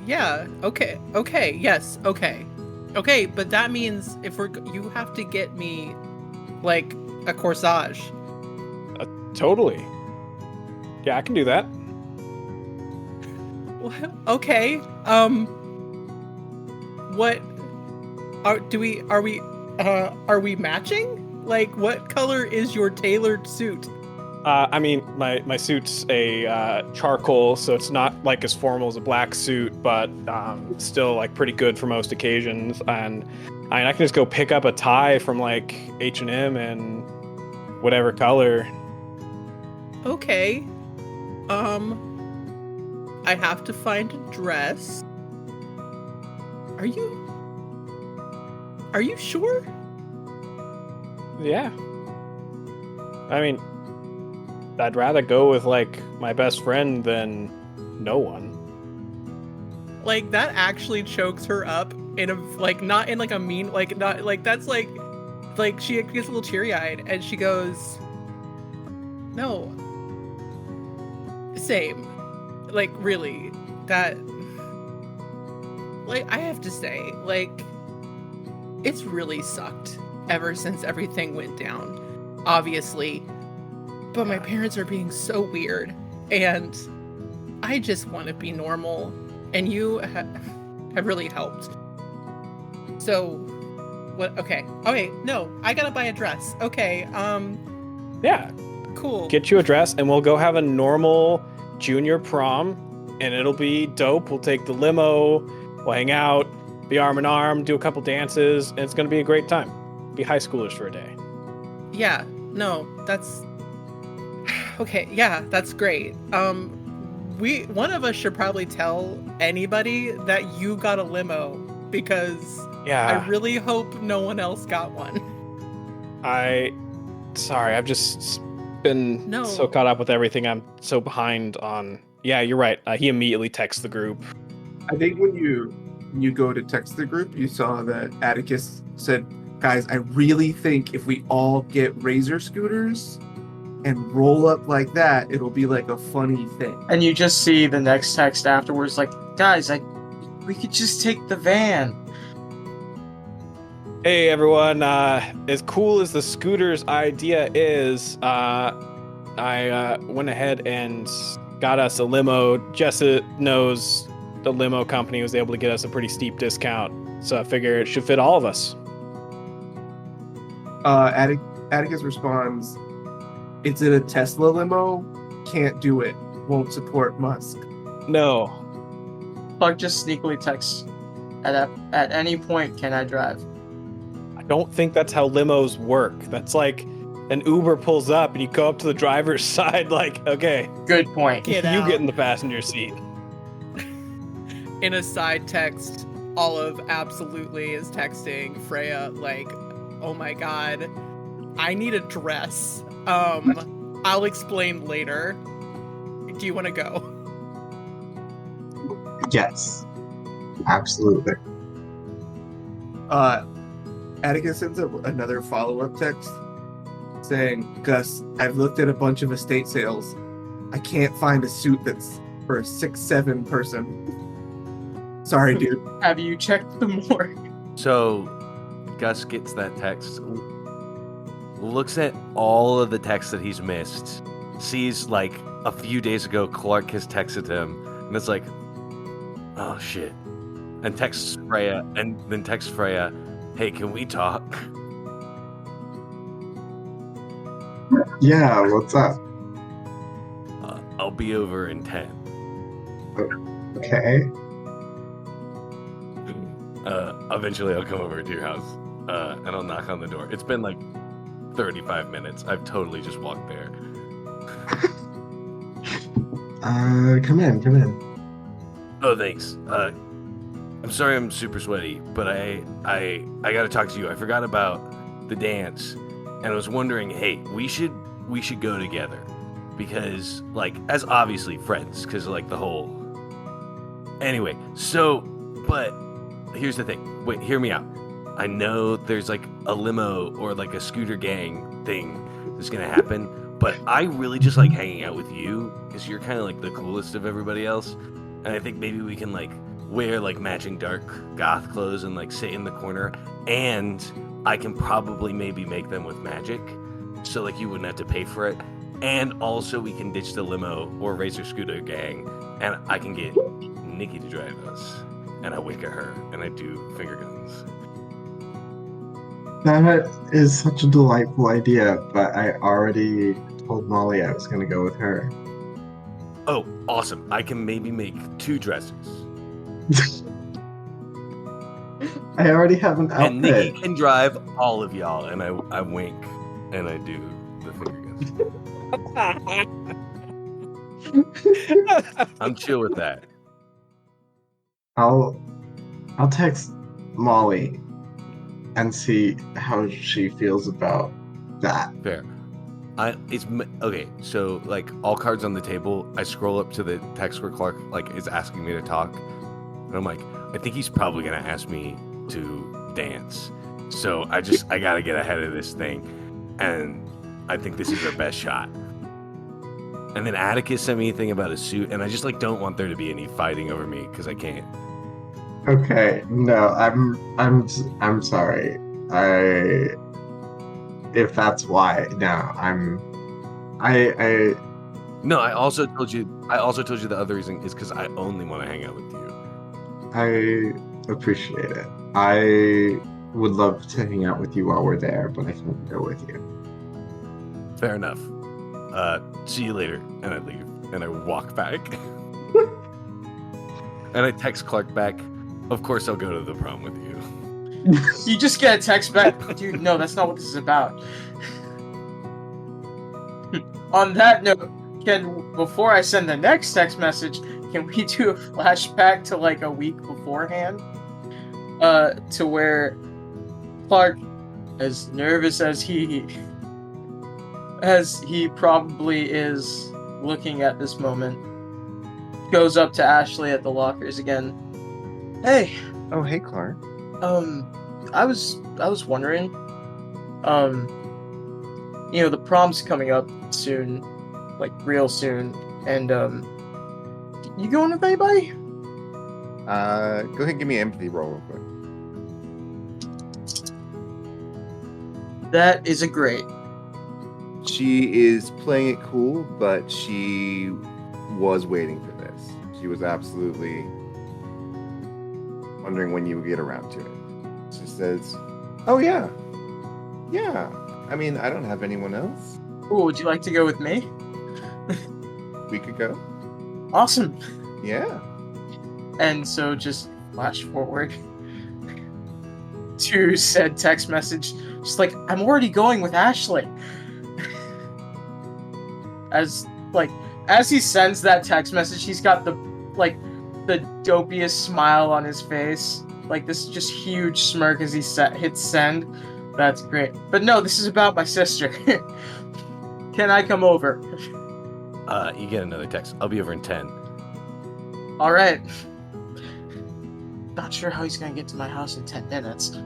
Yeah. Okay. Yes. Okay. But that means you have to get me like a corsage. Totally. Yeah, I can do that. Okay. What are we matching? Like, what color is your tailored suit? I mean, my suit's a charcoal, so it's not like as formal as a black suit, but still like pretty good for most occasions. And I can just go pick up a tie from like H&M and whatever color. Okay. I have to find a dress. Are you sure? Yeah. I mean, I'd rather go with like my best friend than no one. Like that actually chokes her up in a like not in like a mean like not like that's like she gets a little teary-eyed and she goes, no, same, like really, that like I have to say, like it's really sucked ever since everything went down, obviously. But my parents are being so weird, and I just want to be normal, and you have really helped. So, what? Okay, no, I gotta buy a dress. Okay, yeah, cool. Get you a dress, and we'll go have a normal junior prom, and it'll be dope. We'll take the limo, we'll hang out, be arm in arm, do a couple dances, and it's gonna be a great time. Be high schoolers for a day. Yeah, no, that's... Okay, yeah, that's great. One of us should probably tell anybody that you got a limo, because I really hope no one else got one. Sorry, I've just been so caught up with everything. I'm so behind on... Yeah, you're right. He immediately texts the group. I think when you go to text the group, you saw that Atticus said, guys, I really think if we all get Razor scooters, and roll up like that, it'll be like a funny thing. And you just see the next text afterwards, like, guys, we could just take the van. Hey everyone, as cool as the scooter's idea is, I went ahead and got us a limo. Jessa knows the limo company was able to get us a pretty steep discount, so I figure it should fit all of us. Atticus responds, "It's in a Tesla limo. Can't do it. Won't support Musk." No. Clark just sneakily texts, at any point can I drive? I don't think that's how limos work. That's like an Uber pulls up and you go up to the driver's side like, okay, Good point. Get you out. get in the passenger seat. In a side text, Olive absolutely is texting Freya like, "Oh my god, I need a dress. I'll explain later. Do you want to go?" Yes, absolutely. Atticus sends another follow-up text saying, "Gus, I've looked at a bunch of estate sales. I can't find a suit that's for a 6'7" person. Sorry, dude." Have you checked the morgue? So, Gus gets that text, looks at all of the texts that he's missed, sees like a few days ago Clark has texted him, and it's like, oh shit. And texts Freya, hey, can we talk? Yeah, what's up? I'll be over in 10. Okay. Eventually I'll come over to your house, and I'll knock on the door. It's been like 35 minutes. I've totally just walked there. Come in. Oh, thanks. I'm sorry I'm super sweaty, but I gotta talk to you. I forgot about the dance, and I was wondering, hey, we should go together, because like, as obviously friends, because like the whole. Anyway, so, but here's the thing. Wait, hear me out. I know there's like a limo or like a scooter gang thing that's gonna happen, but I really just like hanging out with you because you're kind of like the coolest of everybody else, and I think maybe we can like wear like matching dark goth clothes and like sit in the corner, and I can probably maybe make them with magic, so like you wouldn't have to pay for it, and also we can ditch the limo or Razor Scooter gang, and I can get Nikki to drive us, and I wink at her and I do finger guns. That is such a delightful idea, but I already told Molly I was going to go with her. Oh, awesome. I can maybe make 2 dresses. I already have an And Nikki outfit. can drive all of y'all, and I wink and I do the finger guns. I'm chill with that. I'll text Molly and see how she feels about that. Fair. Okay, so like all cards on the table, I scroll up to the text where Clark like is asking me to talk, and I'm like, I think he's probably gonna ask me to dance, so I gotta get ahead of this thing, and I think this is our best shot. And then Atticus sent me a thing about a suit, and I just like don't want there to be any fighting over me because I can't. Okay, no, I'm sorry. If that's why, no, No, I also told you the other reason is because I only want to hang out with you. I appreciate it. I would love to hang out with you while we're there, but I can't go with you. Fair enough. See you later. And I leave. And I walk back. And I text Clark back. Of course I'll go to the prom with you. You just get a text back, dude, no, that's not what this is about. On that note, before I send the next text message, can we do a flashback to like a week beforehand? To where Clark, as nervous as he probably is looking at this moment, goes up to Ashley at the lockers again. Hey, Oh, hey, Clark. I was wondering, the prom's coming up soon, like real soon, and you going with anybody? Go ahead and give me an empathy roll real quick. That is a great. She is playing it cool, but she was waiting for this. She was absolutely wondering when you would get around to it. She says, "Oh yeah. Yeah. I mean, I don't have anyone else. Ooh, would you like to go with me? We could go." Awesome. Yeah. And so just flash forward to said text message. Just like, I'm already going with Ashley. As he sends that text message, he's got the dopiest smile on his face. Like this just huge smirk as he hits send. That's great. But no, this is about my sister. Can I come over? You get another text. I'll be over in 10. All right. Not sure how he's gonna get to my house in 10 minutes.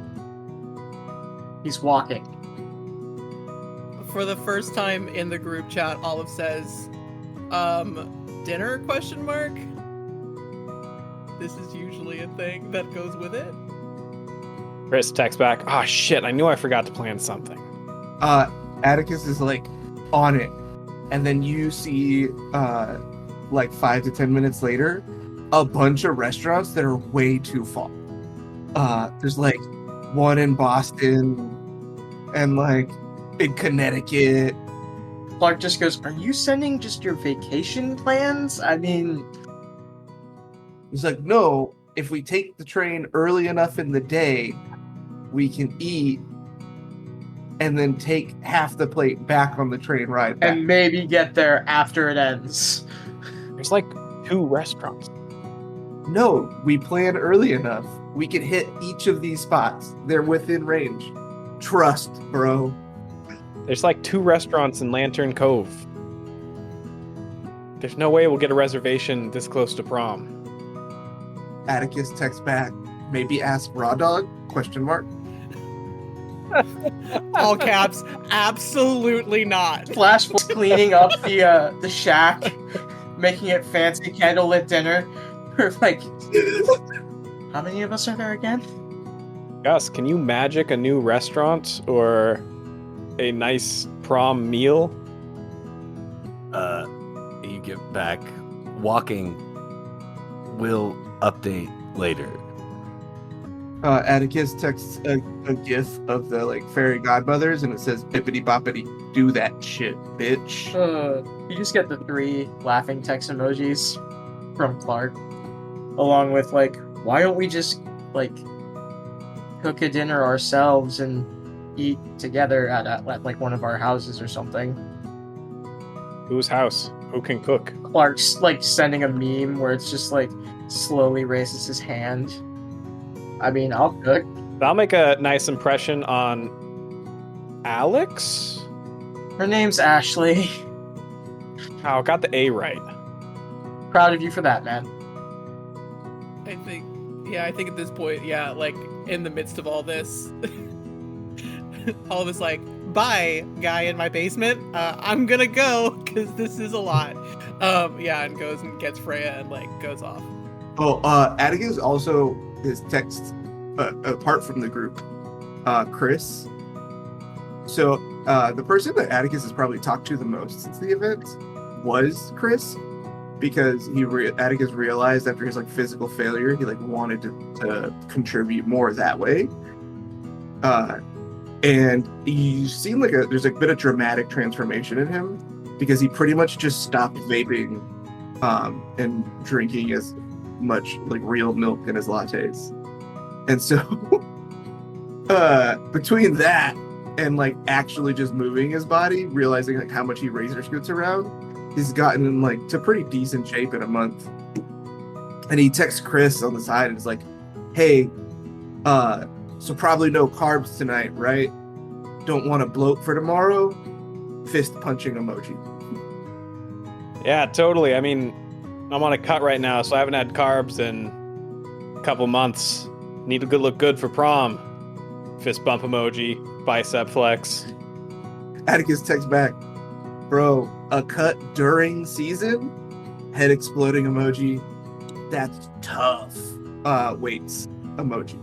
He's walking. For the first time in the group chat, Olive says, dinner, question mark? This is usually a thing that goes with it. Chris texts back, "Ah, shit, I knew I forgot to plan something." Atticus is like on it, and then you see 5 to 10 minutes later a bunch of restaurants that are way too far. There's like one in Boston and like in Connecticut. Clark just goes, "Are you sending just your vacation plans? I mean..." He's like, "No, if we take the train early enough in the day, we can eat and then take half the plate back on the train ride back." And maybe get there after it ends. There's like 2 restaurants. No, we plan early enough. We can hit each of these spots. They're within range. Trust, bro. There's like 2 restaurants in Lantern Cove. There's no way we'll get a reservation this close to prom. Atticus texts back, "Maybe ask Raw Dog? Question mark. All caps, absolutely not. Flash cleaning up the shack, making it fancy candlelit dinner. We're like, how many of us are there again? Gus, can you magic a new restaurant or a nice prom meal? You get back. Walking. Will update later. Atticus texts a gif of the like fairy godmothers, and it says "bippity boppity, do that shit, bitch." You just get the 3 laughing text emojis from Clark, along with like, why don't we just like cook a dinner ourselves and eat together at like one of our houses or something? Whose house? Who can cook? Clark's like sending a meme where it's just like slowly raises his hand. I mean, I'll cook. I'll make a nice impression on Alex. Her name's Ashley. Oh, got the A right. Proud of you for that, man. I think at this point, yeah, like in the midst of all this, all of us like, "Bye, guy in my basement. I'm gonna go because this is a lot." And goes and gets Freya and like goes off. Atticus also his text apart from the group, Chris. So the person that Atticus has probably talked to the most since the event was Chris, because Atticus realized after his like physical failure, he like wanted to contribute more that way. And you seem like there's a bit of dramatic transformation in him, because he pretty much just stopped vaping and drinking as much like real milk in his lattes. And so between that and like actually just moving his body, realizing like how much he razor scoots around, he's gotten in like to pretty decent shape in a month. And he texts Chris on the side and is like, "Hey, so probably no carbs tonight, right? Don't want to bloat for tomorrow?" Fist punching emoji. Yeah, totally. I mean, I'm on a cut right now, so I haven't had carbs in a couple months. Need to look good for prom. Fist bump emoji, bicep flex. Atticus texts back, bro, a cut during season? Head exploding emoji. That's tough. Waits emoji.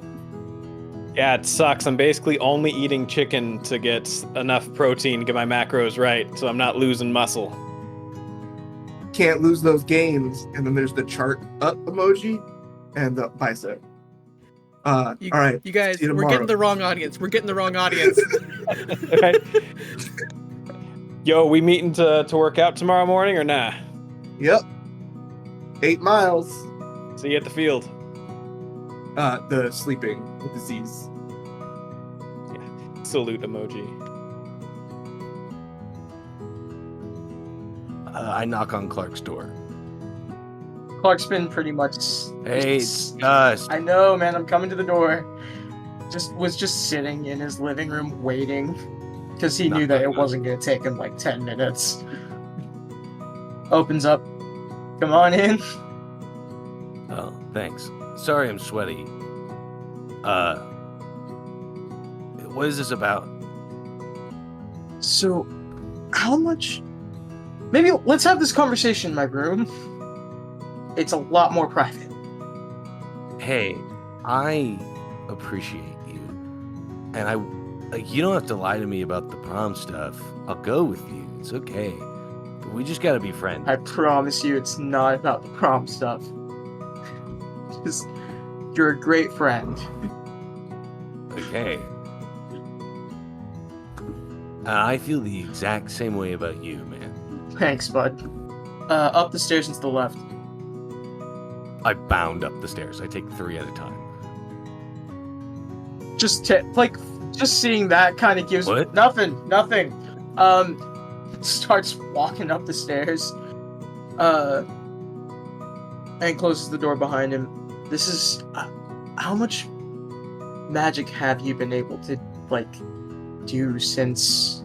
Yeah, it sucks. I'm basically only eating chicken to get enough protein to get my macros right, so I'm not losing muscle. Can't lose those gains. And then there's the chart up emoji and the bicep. All right. You guys, see you we're getting tomorrow. the wrong audience. We're getting the wrong audience. Okay. Yo, we meeting to work out tomorrow morning or nah? Yep. 8 miles. See you at the field. The sleeping with the Z's. Salute emoji. I knock on Clark's door. Clark's been pretty much. Hey, I know, man. I'm coming to the door. Was just sitting in his living room waiting because he knew that it wasn't gonna take him like 10 minutes. Opens up. Come on in. Oh, thanks. Sorry I'm sweaty. What is this about? So, how much? Maybe let's have this conversation in my room. It's a lot more private. Hey, I appreciate you. And you don't have to lie to me about the prom stuff. I'll go with you. It's okay. But we just gotta be friends. I promise you, it's not about the prom stuff. Just, you're a great friend. Okay. I feel the exact same way about you, man. Thanks, bud. Up the stairs and to the left. I bound up the stairs. I take 3 at a time. Just seeing that kind of gives What? nothing. Starts walking up the stairs, and closes the door behind him. This is how much magic have you been able to do since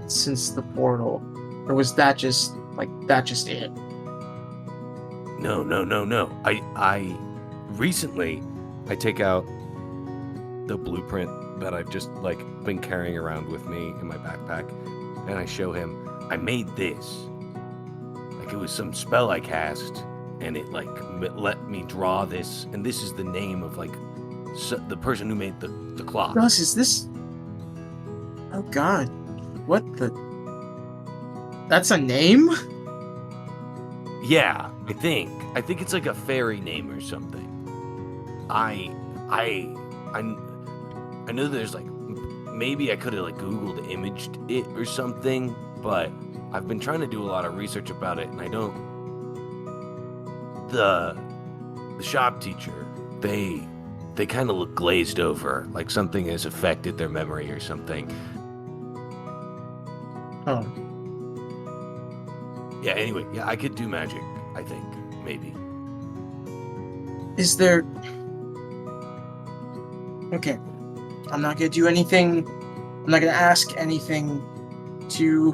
the portal, or was that just it? No. I recently I take out the blueprint that I've just been carrying around with me in my backpack, and I show him I made this. It was some spell I cast, and it let me draw this, and this is the name of the person who made the clock. Russ, is this? Oh God, what the? That's a name? Yeah, I think it's like a fairy name or something. I know there's maybe I could have Googled imaged it or something, but I've been trying to do a lot of research about it, and I don't. The shop teacher, they kind of look glazed over, like something has affected their memory or something. Oh. Yeah, anyway, yeah, I could do magic, I think, maybe. Is there... Okay. I'm not gonna do anything... I'm not gonna ask anything too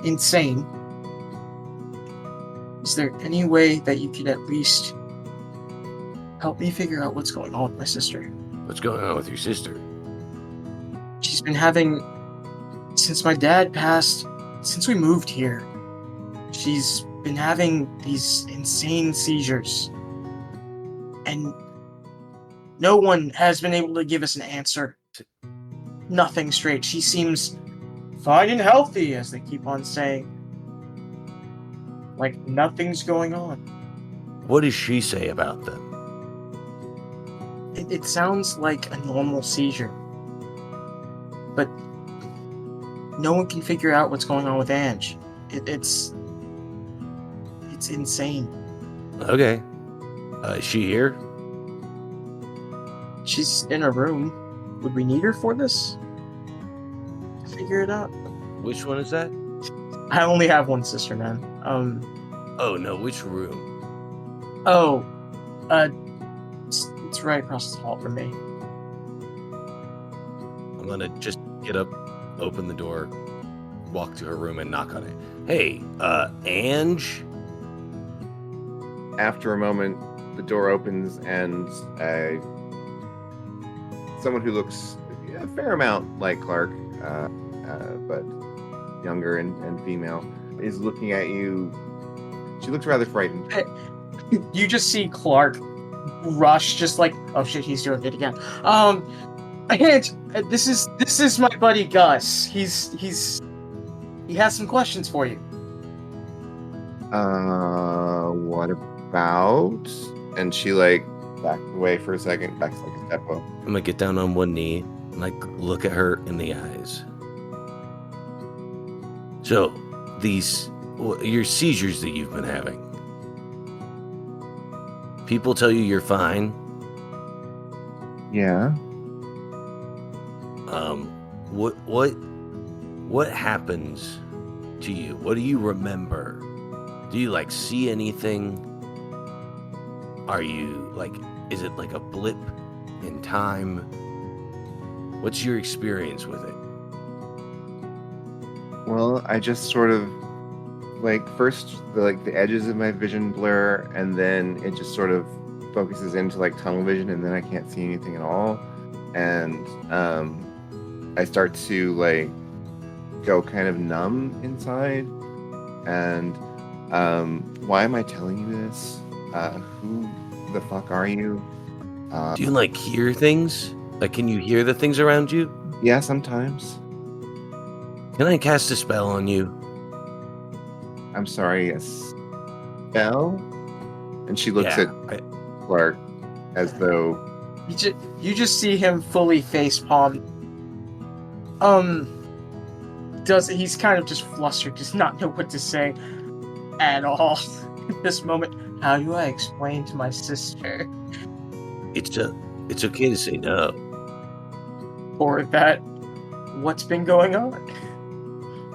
insane. Is there any way that you could at least help me figure out what's going on with my sister? What's going on with your sister? She's been having... Since my dad passed, since we moved here, she's been having these insane seizures. And no one has been able to give us an answer. Nothing straight. She seems fine and healthy, as they keep on saying. Like nothing's going on. What does she say about them? It sounds like a normal seizure. But no one can figure out what's going on with Ange. It's insane. Okay. Is she here? She's in her room. Would we need her for this? To figure it out? Which one is that? I only have one sister, man. Oh no, which room? It's right across the hall from me. I'm gonna just get up, open the door, walk to her room, and knock on it. Hey, Ange? After a moment, the door opens and someone who looks a fair amount like Clark but younger and female, is looking at you. She looks rather frightened. You just see Clark rush, just like, oh shit, he's doing it again. And this is my buddy Gus. He has some questions for you. What about? And she like backed away for a second, backs like a step up. I'm gonna get down on one knee and like look at her in the eyes. So, your seizures that you've been having. People tell you you're fine. Yeah. What happens to you? What do you remember? Do you like see anything? Are you like, is it like a blip in time? What's your experience with it? Well, I just sort of like first the edges of my vision blur, and then it just sort of focuses into like tunnel vision, and then I can't see anything at all. And I start to like go kind of numb inside. And why am I telling you this? Who the fuck are you? Do you like hear things? Like, can you hear the things around you? Yeah, sometimes. Can I cast a spell on you? I'm sorry, a spell? And she looks Yeah, at Clark as though You just see him fully facepalm. He's kind of just flustered, does not know what to say at all at this moment. How do I explain to my sister? It's okay to say no. Or that what's been going on?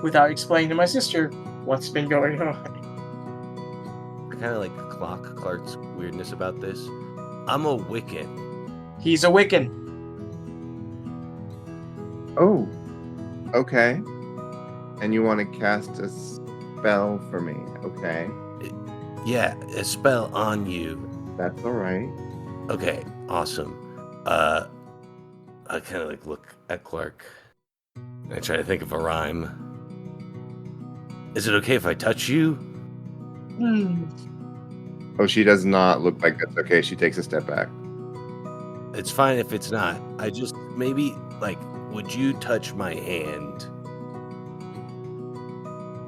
Without explaining to my sister what's been going on. I kind of like clock Clark's weirdness about this. I'm a Wiccan. He's a Wiccan. oh, okay. And you want to cast a spell for me, okay? Yeah, a spell on you. That's all right. Okay, awesome. I kind of like look at Clark. And I try to think of a rhyme. Is it okay if I touch you? Oh, she does not look like that's okay. She takes a step back. It's fine if it's not. I just maybe like, would you touch my hand?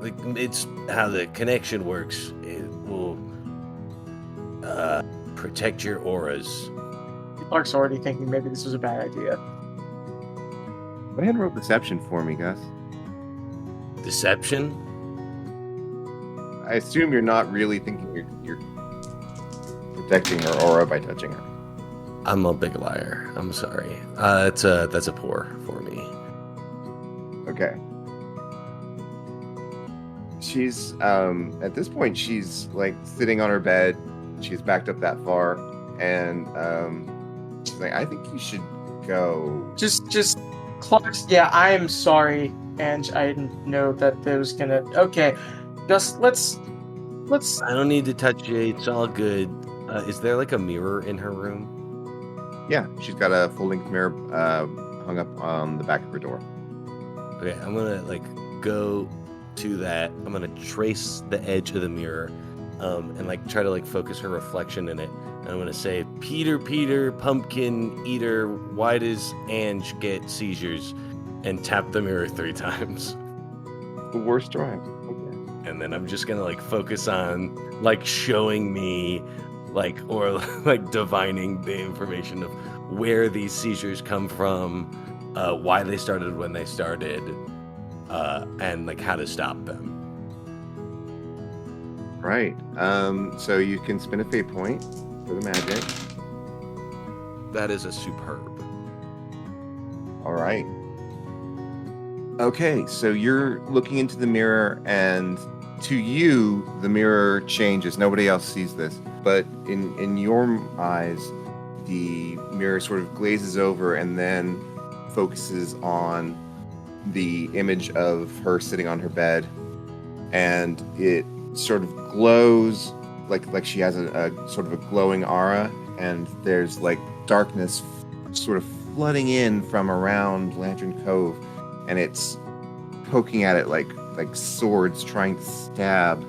Like, it's how the connection works. It will protect your auras. Clark's already thinking maybe this was a bad idea. Go ahead and roll deception for me, Gus. Deception? I assume you're not really thinking you're protecting her aura by touching her. I'm a big liar. I'm sorry. That's a poor for me. Okay. She's at this point she's like sitting on her bed. She's backed up that far, and she's like, I think you should go. Just Clark's. Yeah, I am sorry, and I didn't know that there was gonna. Okay, just let's. I don't need to touch you. It's all good. Is there like a mirror in her room? Yeah, she's got a full-length mirror hung up on the back of her door. Okay, I'm gonna like go to that. I'm gonna trace the edge of the mirror, and like try to like focus her reflection in it. And I'm gonna say, Peter, Peter, pumpkin eater, why does Ange get seizures? And tap the mirror 3 times. The worst drive. Okay. And then I'm just gonna like focus on like showing me like, or like divining the information of where these seizures come from, why they started when they started, and like how to stop them. Right. So you can spin a fate point for the magic. That is a superb. All right. Okay, so you're looking into the mirror, and to you, the mirror changes. Nobody else sees this, but in your eyes, the mirror sort of glazes over and then focuses on the image of her sitting on her bed, and it sort of glows like she has a sort of a glowing aura, and there's like darkness sort of flooding in from around Lantern Cove, and it's poking at it like swords, trying to stab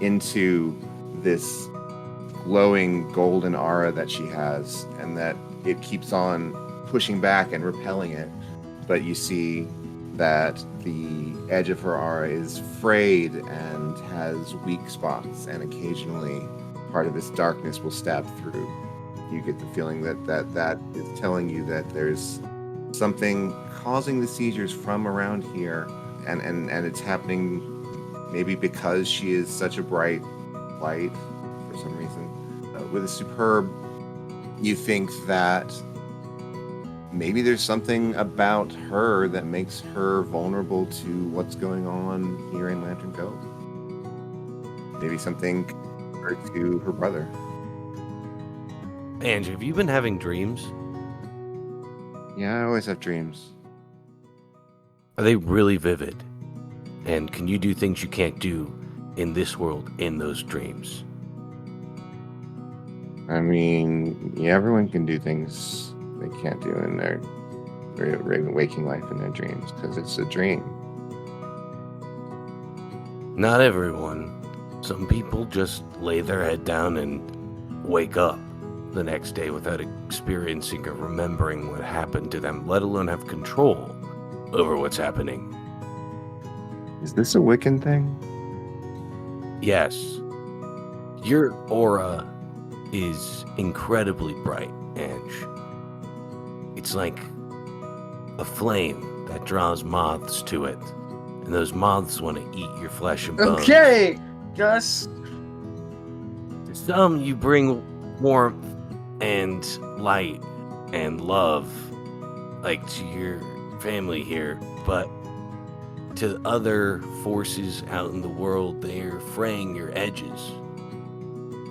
into this glowing golden aura that she has, and that it keeps on pushing back and repelling it. But you see that the edge of her aura is frayed and has weak spots, and occasionally part of this darkness will stab through. You get the feeling that is telling you that there's something causing the seizures from around here, and it's happening maybe because she is such a bright light for some reason. With a superb, you think that maybe there's something about her that makes her vulnerable to what's going on here in Lantern Cove. Maybe something to her brother. Andrew, have you been having dreams? Yeah, I always have dreams. Are they really vivid? And can you do things you can't do in this world in those dreams? I mean, yeah, everyone can do things they can't do in their waking life in their dreams, because it's a dream. Not everyone. Some people just lay their head down and wake up the next day without experiencing or remembering what happened to them, let alone have control over what's happening. Is this a Wiccan thing? Yes. Your aura is incredibly bright, Ange. It's like a flame that draws moths to it, and those moths want to eat your flesh and bones. Okay, Gus. To some, you bring warmth and light and love, like to your family here, but to other forces out in the world, they're fraying your edges,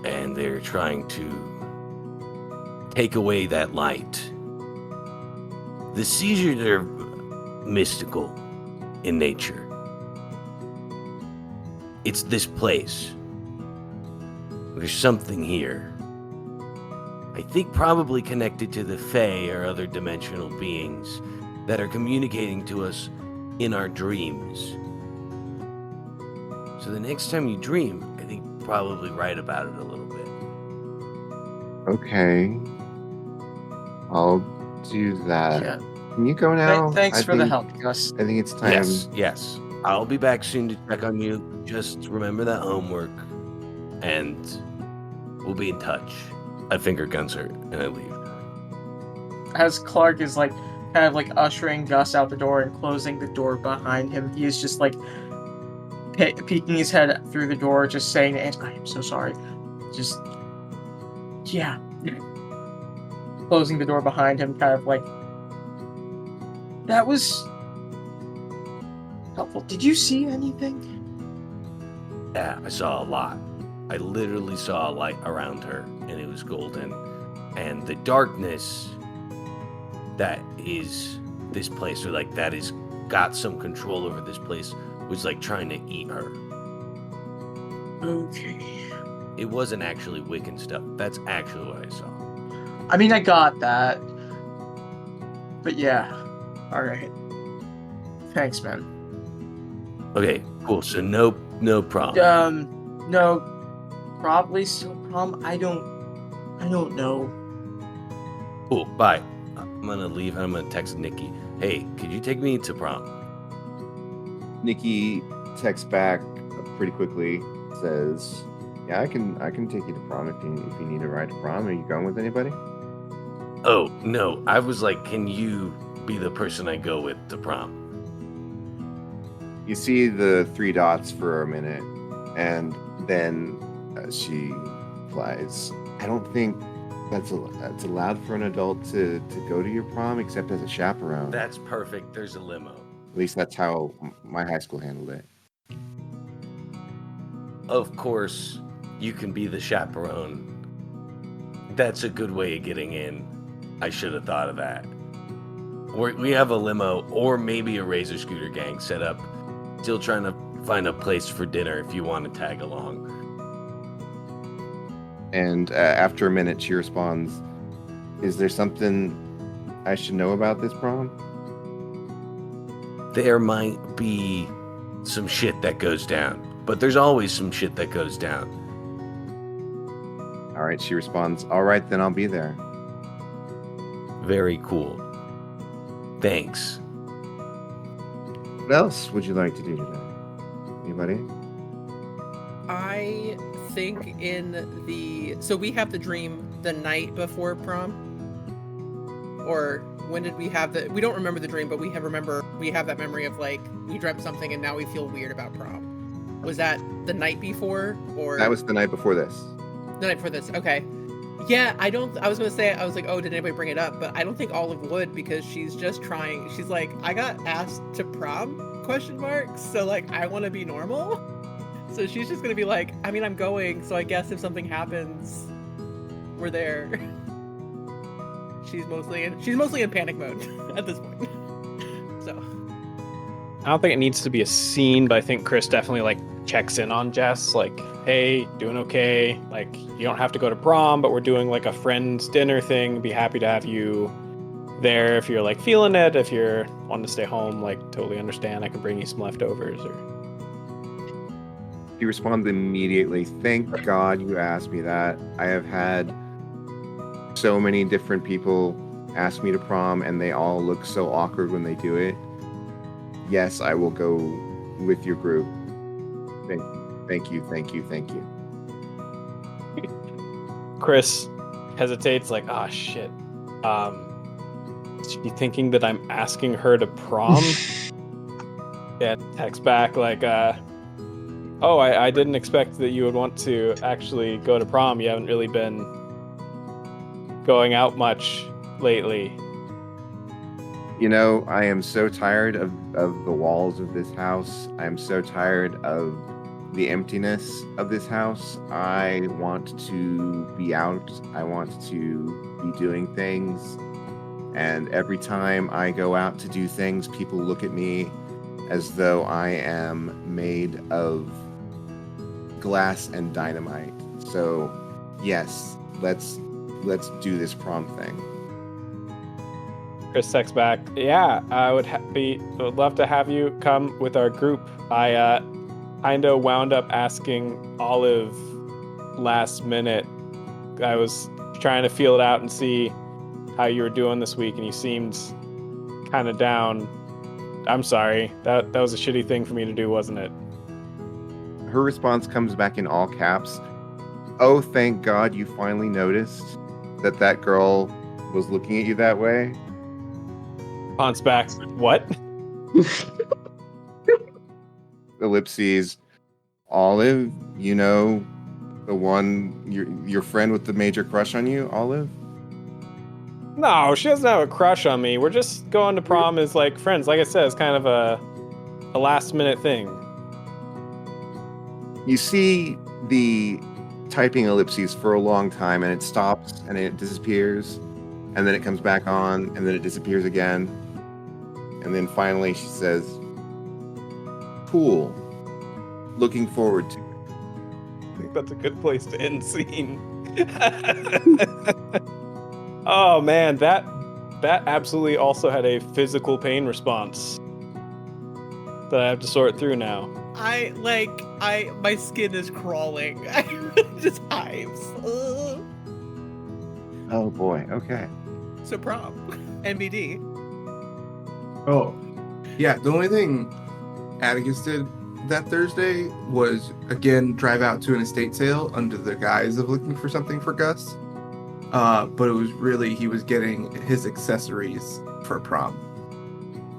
and they're trying to take away that light. The seizures are mystical in nature. It's this place. There's something here. I think probably connected to the Fae or other dimensional beings that are communicating to us in our dreams. So the next time you dream, I think probably write about it a little bit. Okay. I'll do that. Yeah. Can you go now? Thanks I for the think- help, Gus. I think it's time. Yes. I'll be back soon to check on you. Just remember that homework, and we'll be in touch. I finger guns her, and I leave. As Clark is like kind of like ushering Gus out the door and closing the door behind him, he is just like peeking his head through the door, just saying, "I am so sorry." Just yeah, closing the door behind him, kind of like that was helpful. Did you see anything? Yeah, I saw a lot. I literally saw a light around her, and it was golden. And the darkness that is this place, or like that is got some control over this place, was like trying to eat her. Okay. It wasn't actually Wiccan stuff. That's actually what I saw. I mean, I got that. But yeah. Alright. Thanks, man. Okay, cool. So no prom. No. Probably still prom. I don't know. Cool, bye. I'm gonna leave and I'm gonna text Nikki. Hey, could you take me to prom? Nikki texts back pretty quickly, says, "Yeah, I can take you to prom if you need a ride to prom. Are you going with anybody?" Oh, no. I was like, can you be the person I go with to prom? You see the three dots for a minute, and then she replies, "I don't think that's allowed for an adult to go to your prom except as a chaperone. That's perfect. There's a limo. At least that's how my high school handled it." Of course, you can be the chaperone. That's a good way of getting in. I should have thought of that. We have a limo or maybe a razor scooter gang set up. Still trying to find a place for dinner if you want to tag along. And after a minute, she responds, "Is there something I should know about this prom?" there might be some shit that goes down. But there's always some shit that goes down. All right, she responds, all right, then I'll be there. Very cool. Thanks. What else would you like to do today? Anybody? I think so we have the dream the night before prom? Or when did we have we don't remember the dream, but we have that memory of like, we dreamt something and now we feel weird about prom. Was that the night before, or? That was the night before this. The night before this, okay. Yeah, I was gonna say, I was like, oh, did anybody bring it up? But I don't think Olive would, because she's just trying, she's like, I got asked to prom, ? So like, I want to be normal. So she's just gonna be like, I mean, I'm going, so I guess if something happens, we're there. She's mostly in panic mode at this point. So I don't think it needs to be a scene, but I think Chris definitely like checks in on Jess, like, hey, doing okay? Like, you don't have to go to prom, but we're doing like a friend's dinner thing. Be happy to have you there if you're like feeling it. If you're wanting to stay home, like, totally understand. I can bring you some leftovers. Or He responds immediately, thank God you asked me that. I have had so many different people ask me to prom, and they all look so awkward when they do it. Yes, I will go with your group. Thank you. Chris hesitates, like, ah, shit. Is she thinking that I'm asking her to prom? Yeah, text back like, oh, I didn't expect that you would want to actually go to prom. You haven't really been going out much lately. You know, I am so tired of the walls of this house. I am so tired of the emptiness of this house. I want to be out. I want to be doing things. And every time I go out to do things, people look at me as though I am made of glass and dynamite. So, yes, let's do this prom thing. Chris texts back, yeah, I would love to have you come with our group. I kind of wound up asking Olive last minute. I was trying to feel it out and see how you were doing this week, and you seemed kind of down. I'm sorry. That was a shitty thing for me to do, wasn't it? Her response comes back in all caps. Oh, thank God you finally noticed that girl was looking at you that way. Hans back, what? Ellipses. Olive, you know, the one, your friend with the major crush on you, Olive? No, she doesn't have a crush on me. We're just going to prom as like friends. Like I said, it's kind of a last minute thing. You see the typing ellipses for a long time, and it stops and it disappears, and then it comes back on, and then it disappears again. And then finally she says, cool. Looking forward to it. I think that's a good place to end scene. Oh man, that absolutely also had a physical pain response that I have to sort through now. My skin is crawling. Just hives. Ugh. Oh boy, okay. So prom. NBD. Oh, yeah. The only thing Atticus did that Thursday was, again, drive out to an estate sale under the guise of looking for something for Gus. But it was really, he was getting his accessories for prom.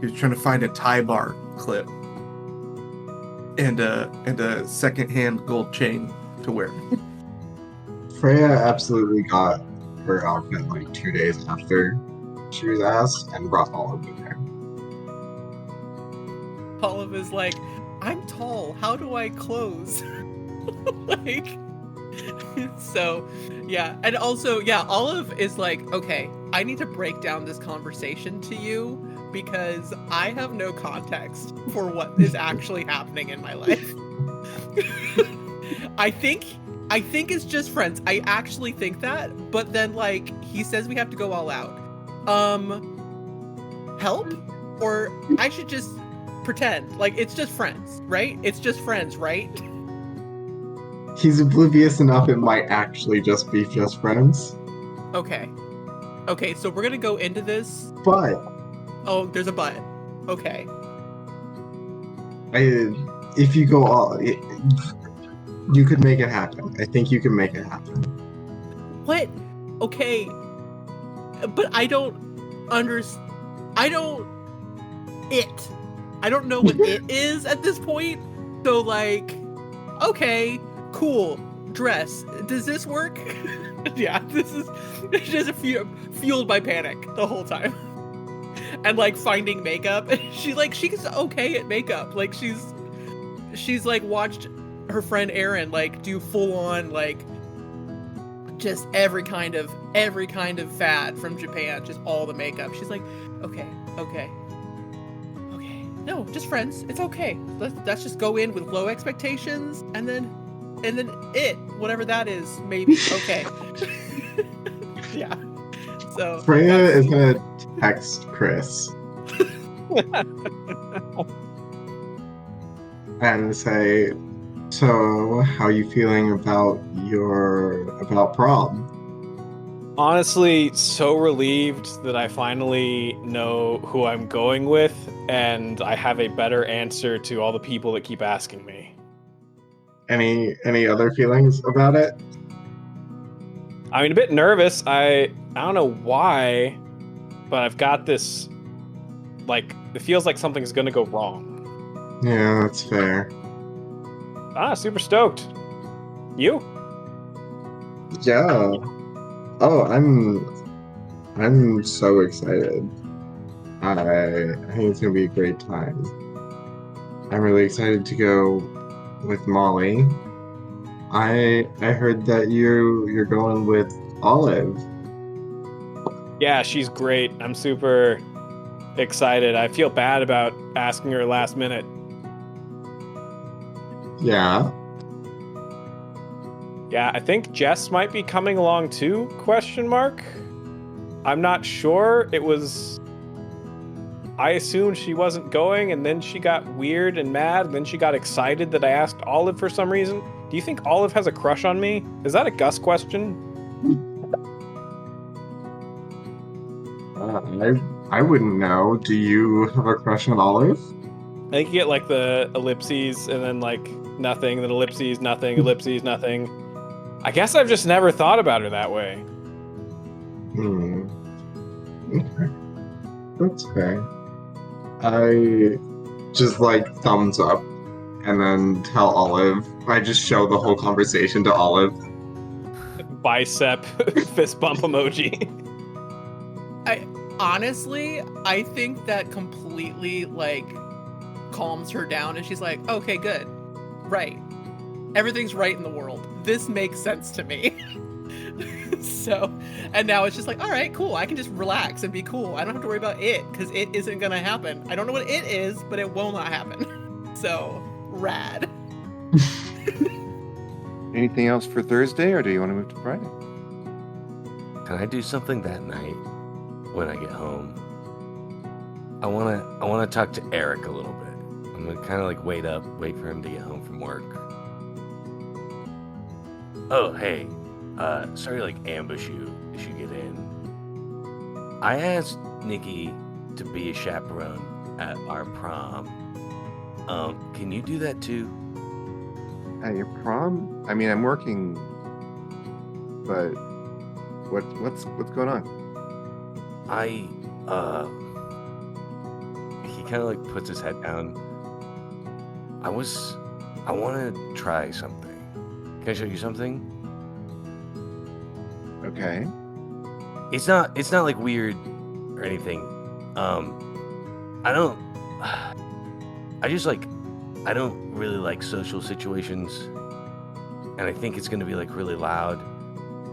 He was trying to find a tie bar clip and a secondhand gold chain to wear. Freya absolutely got her outfit like 2 days after she was asked and brought Olive with her. Olive is like, I'm tall. How do I close? Like, so, yeah. And also, yeah, Olive is like, okay, I need to break down this conversation to you because I have no context for what is actually happening in my life. I think it's just friends. I actually think that, but then like he says we have to go all out. Help? Or I should just pretend. Like, it's just friends, right? It's just friends, right? He's oblivious enough it might actually just be just friends. Okay. Okay, so we're gonna go into this. But Oh, there's a but. Okay. if you go all, you could make it happen. I think you can make it happen. What? Okay. But I don't understand. I don't know what it is at this point. So, like, okay, cool. Dress. Does this work? Yeah, this is just fueled by panic the whole time. And like finding makeup. She's okay at makeup. Like she's like watched her friend Erin like do full on like just every kind of fad from Japan, just all the makeup. She's like, okay. No, just friends. It's okay. Let's just go in with low expectations and then whatever that is, maybe. Okay. Yeah. So Freya is gonna text Chris and say, "So, how you feeling about prom?" Honestly, so relieved that I finally know who I'm going with, and I have a better answer to all the people that keep asking me. Any other feelings about it? I mean, a bit nervous. I don't know why, but I've got this, like, it feels like something's gonna go wrong. Yeah, that's fair. Super stoked. You? Yeah. Oh, I'm so excited. I think it's gonna be a great time. I'm really excited to go with Molly. I heard that you're going with Olive. Yeah, she's great. I'm super excited. I feel bad about asking her last minute. Yeah. Yeah, I think Jess might be coming along too, ? I'm not sure. I assumed she wasn't going, and then she got weird and mad, and then she got excited that I asked Olive for some reason. Do you think Olive has a crush on me? Is that a Gus question? I wouldn't know. Do you have a crush on Olive? I think you get like the ellipses and then like nothing, then ellipses, nothing, ellipses, nothing. I guess I've just never thought about her that way. Okay. That's fair. I just like thumbs up and then tell Olive. I just show the whole conversation to Olive. Bicep fist bump emoji. I think that completely like calms her down, and she's like, okay, good. Right. Everything's right in the world. This makes sense to me. So, and now it's just like, all right, cool. I can just relax and be cool. I don't have to worry about it because it isn't going to happen. I don't know what it is, but it will not happen. So, rad. Anything else for Thursday, or do you want to move to Friday? Can I do something that night when I get home? I wanna talk to Eric a little bit. I'm gonna kind of like wait for him to get home from work. Oh, hey, sorry to like ambush you as you get in. I asked Nikki to be a chaperone at our prom. Can you do that too? At your prom? I mean, I'm working, but what's going on? He kind of like puts his head down. I want to try something. Can I show you something? Okay. It's not like weird or anything. I don't really like social situations, and I think it's gonna be like really loud,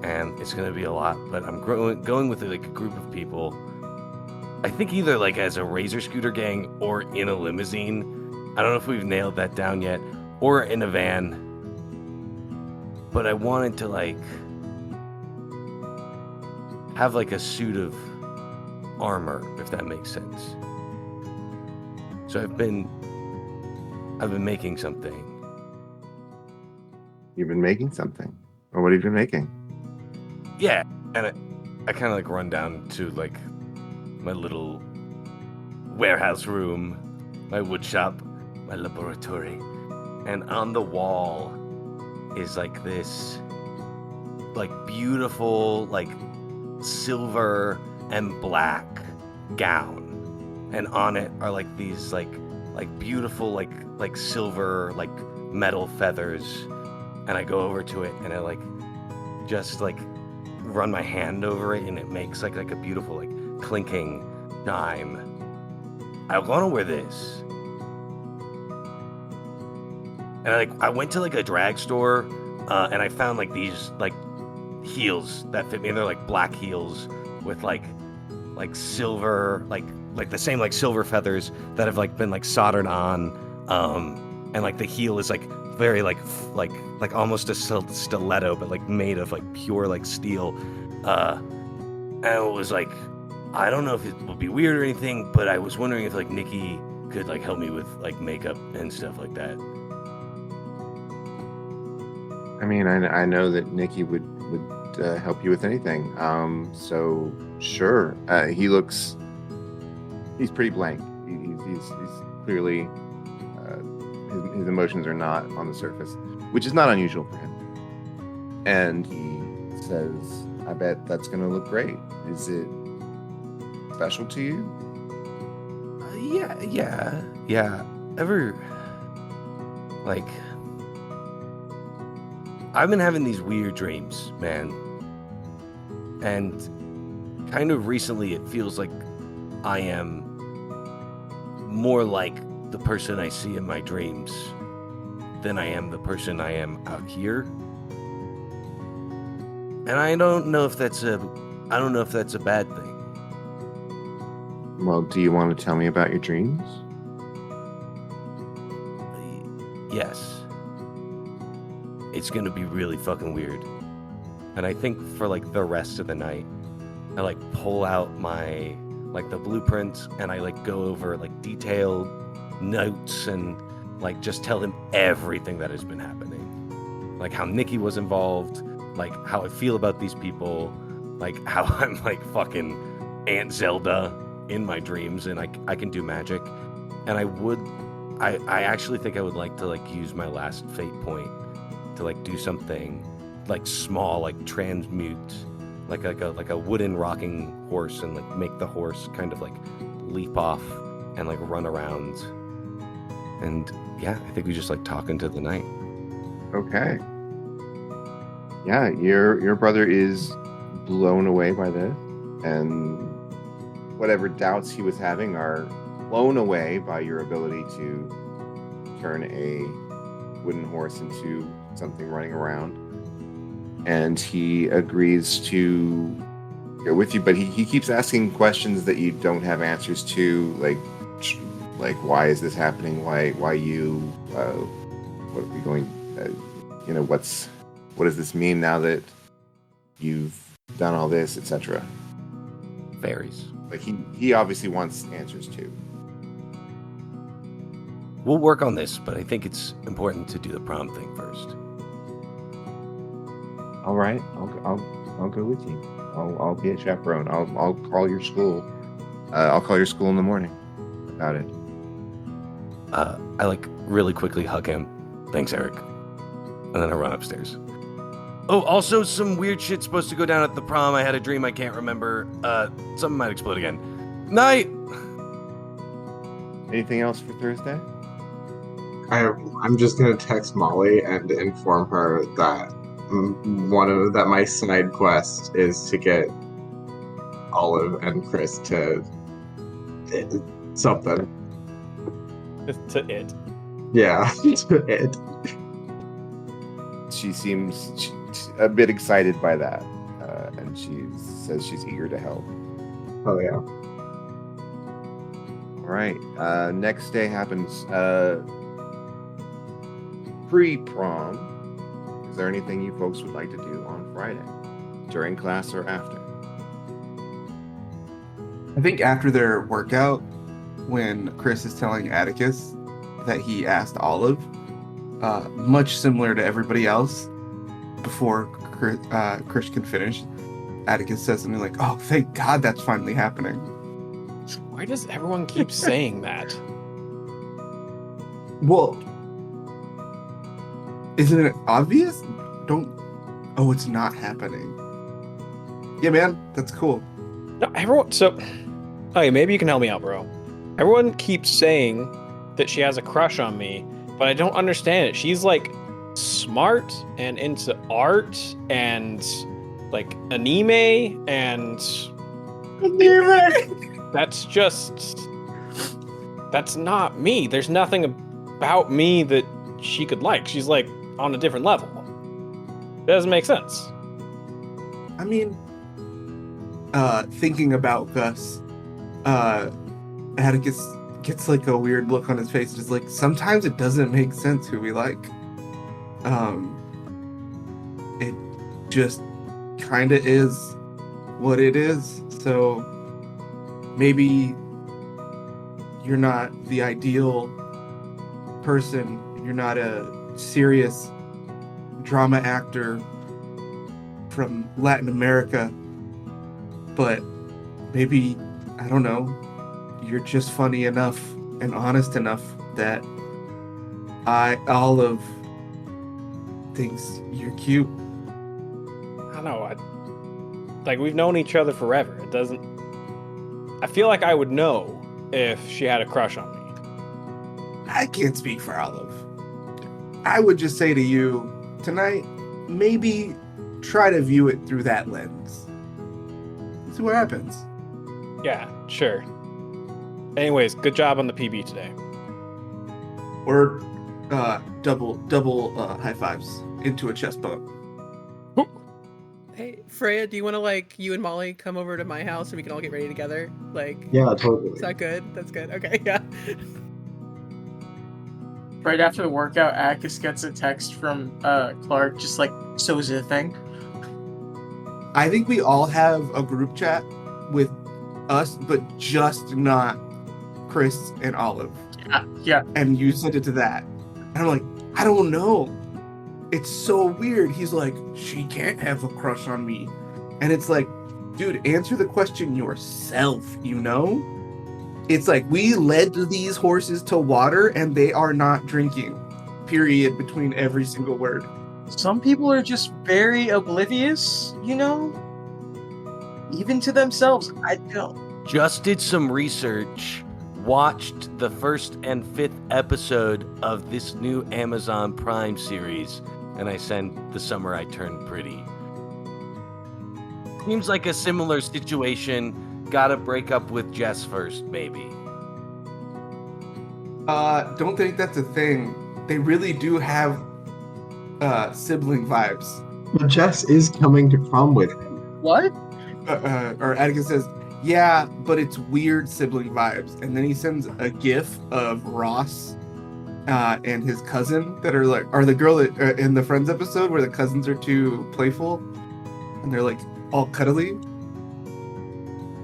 and it's gonna be a lot. But I'm going with like a group of people. I think either like as a razor scooter gang or in a limousine. I don't know if we've nailed that down yet, or in a van. But I wanted to like have like a suit of armor, if that makes sense. So I've been making something. You've been making something. Or what have you been making? Yeah, and I kind of like run down to like my little warehouse room, my wood shop, my laboratory, and on the wall is like this like beautiful like silver and black gown, and on it are like these like beautiful like silver like metal feathers, and I go over to it and I like just like run my hand over it and it makes like a beautiful like clinking chime. I want to wear this. And I went to like a drag store and I found like these like heels that fit me. And they're like black heels with like silver like the same like silver feathers that have like been like soldered on. And like the heel is like very like almost a stiletto, but like made of like pure like steel. And it was like, I don't know if it would be weird or anything, but I was wondering if like Nikki could like help me with like makeup and stuff like that. I mean, I know that Nikki would help you with anything. So sure. He's pretty blank. He's clearly his emotions are not on the surface, which is not unusual for him. And he says, "I bet that's gonna look great. Is it special to you?" Yeah. Ever like I've been having these weird dreams, man. And kind of recently it feels like I am more like the person I see in my dreams than I am the person I am out here. And I don't know if that's a bad thing. Well, do you want to tell me about your dreams? Yes. It's gonna be really fucking weird. And I think for like the rest of the night, I like pull out my like the blueprints and I like go over like detailed notes and like just tell him everything that has been happening. Like how Nikki was involved, like how I feel about these people, like how I'm like fucking Aunt Zelda in my dreams and I can do magic. And I actually think I would like to like use my last fate point to like do something like small, like transmute like a wooden rocking horse and like make the horse kind of like leap off and like run around. And yeah, I think we just like talk into the night. Okay. Yeah, your brother is blown away by this, and whatever doubts he was having are blown away by your ability to turn a wooden horse into something running around. And he agrees to go with you, but he keeps asking questions that you don't have answers to, like why is this happening? Why you? What are we going? What does this mean now that you've done all this, etc. Fairies. Like he obviously wants answers too. We'll work on this, but I think it's important to do the prom thing first. All right, I'll go with you. I'll be a chaperone. I'll call your school. I'll call your school in the morning about it. I like really quickly hug him. Thanks, Eric. And then I run upstairs. Oh, also some weird shit's supposed to go down at the prom. I had a dream I can't remember. Something might explode again. Night. Anything else for Thursday? I'm just gonna text Molly and inform her that my side quest is to get Olive and Chris to something. To it. Yeah, to it. She seems a bit excited by that, and she says she's eager to help. Oh yeah. All right. Next day happens. Pre-prom. Is there anything you folks would like to do on Friday, during class or after? I think after their workout, when Chris is telling Atticus that he asked Olive, much similar to everybody else. Before Chris can finish, Atticus says something like, "Oh, thank God that's finally happening." Why does everyone keep saying that? Well, isn't it obvious? Oh, it's not happening. Yeah, man, that's cool. No, everyone. So, okay, maybe you can help me out, bro. Everyone keeps saying that she has a crush on me, but I don't understand it. She's like smart and into art and like anime, and that's not me. There's nothing about me that she could like. She's like on a different level. It doesn't make sense. I mean, thinking about Gus, Atticus gets like a weird look on his face. Just like sometimes it doesn't make sense who we like. It just kind of is what it is. So maybe you're not the ideal person. You're not a serious drama actor from Latin America, but maybe, I don't know, you're just funny enough and honest enough that Olive thinks you're cute. I don't know. Like, we've known each other forever. It doesn't... I feel like I would know if she had a crush on me. I can't speak for Olive. I would just say to you, tonight, maybe try to view it through that lens. See what happens. Yeah, sure. Anyways, good job on the PB today. Or double high fives into a chest bump. Hey, Freya, do you want to, like, you and Molly come over to my house and we can all get ready together? Like, Yeah, totally. is that good? That's good. Okay, yeah. Right after the workout, Atticus gets a text from Clark, just like, so is it a thing? I think we all have a group chat with us, but just not Chris and Olive. Yeah. And you sent it to that. And I'm like, I don't know. It's so weird. He's like, she can't have a crush on me. And it's like, dude, answer the question yourself, you know? It's like, we led these horses to water and they are not drinking. Period, between every single word. Some people are just very oblivious, you know? Even to themselves. I don't. Just did some research, watched the 1st and 5th episode of this new Amazon Prime series, and I sent The Summer I Turned Pretty. Seems like a similar situation. Gotta break up with Jess first, maybe. Don't think that's a thing. They really do have sibling vibes. But Jess is coming to prom with him. What? Or Atticus says, yeah, but it's weird sibling vibes. And then he sends a gif of Ross and his cousin that are the girl that, in the Friends episode where the cousins are too playful and they're like all cuddly.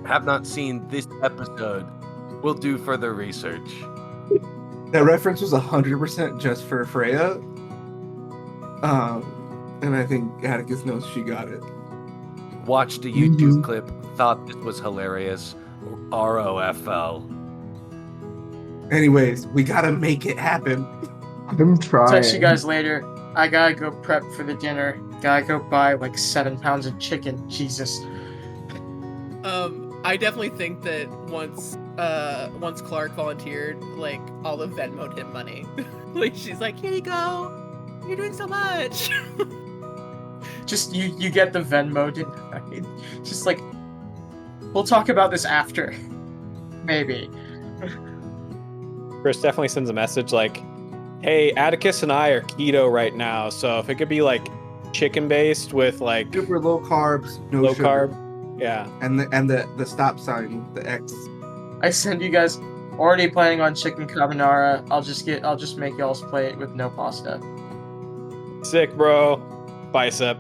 Have not seen this episode. We'll do further research. That reference was 100% just for Freya. And I think Atticus knows she got it. Watched a YouTube clip, thought this was hilarious. ROFL. Anyways, we gotta make it happen. I'm trying. Text you guys later. I gotta go prep for the dinner. Gotta go buy like 7 pounds of chicken. Jesus. I definitely think that once Clark volunteered, like, Olive Venmo'd him money. Like, she's like, here you go. You're doing so much. Just you get the Venmo tonight. Just like, we'll talk about this after. Maybe. Chris definitely sends a message like, hey, Atticus and I are keto right now, so if it could be like chicken based with like Super low carbs, no low sugar. carb. Yeah. And the stop sign, the X. I send you guys already planning on chicken carbonara. I'll just make y'all's plate with no pasta. Sick, bro. Bicep.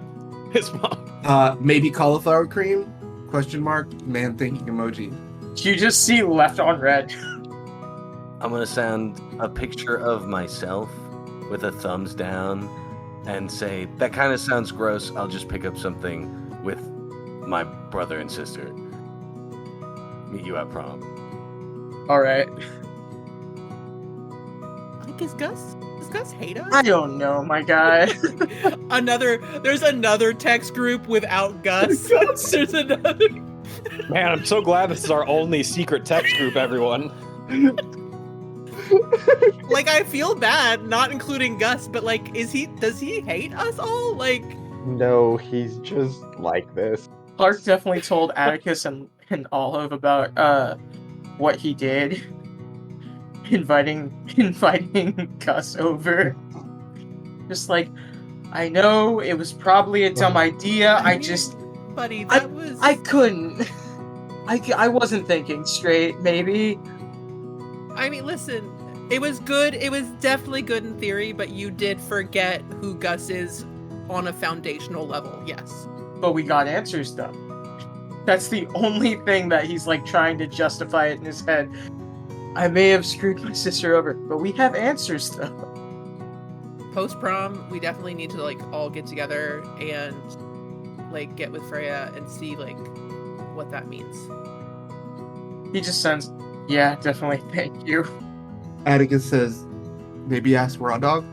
His mom. Maybe cauliflower cream? Question mark. Man thinking emoji. You just see left on red. I'm gonna sound a picture of myself with a thumbs down and say, that kind of sounds gross. I'll just pick up something with my brother and sister. Meet you at prom. All right. Like, does Gus hate us? I don't know, my guy. There's another text group without Gus. There's another. Man, I'm so glad this is our only secret text group, everyone. Like, I feel bad not including Gus, but like, does he hate us all? Like, No, he's just like this. Clark definitely told Atticus and Olive about what he did, inviting Gus over. Just like, I know it was probably a dumb idea. buddy, that was. I couldn't. I wasn't thinking straight. Maybe. I mean, listen, it was good. It was definitely good in theory, but you did forget who Gus is on a foundational level. Yes. But we got answers though. That's the only thing that he's like trying to justify it in his head. I may have screwed my sister over, but we have answers though. Post prom, we definitely need to like all get together and like get with Freya and see like what that means. He just sends, yeah, definitely, thank you. Atticus says, maybe ask Raw Dog.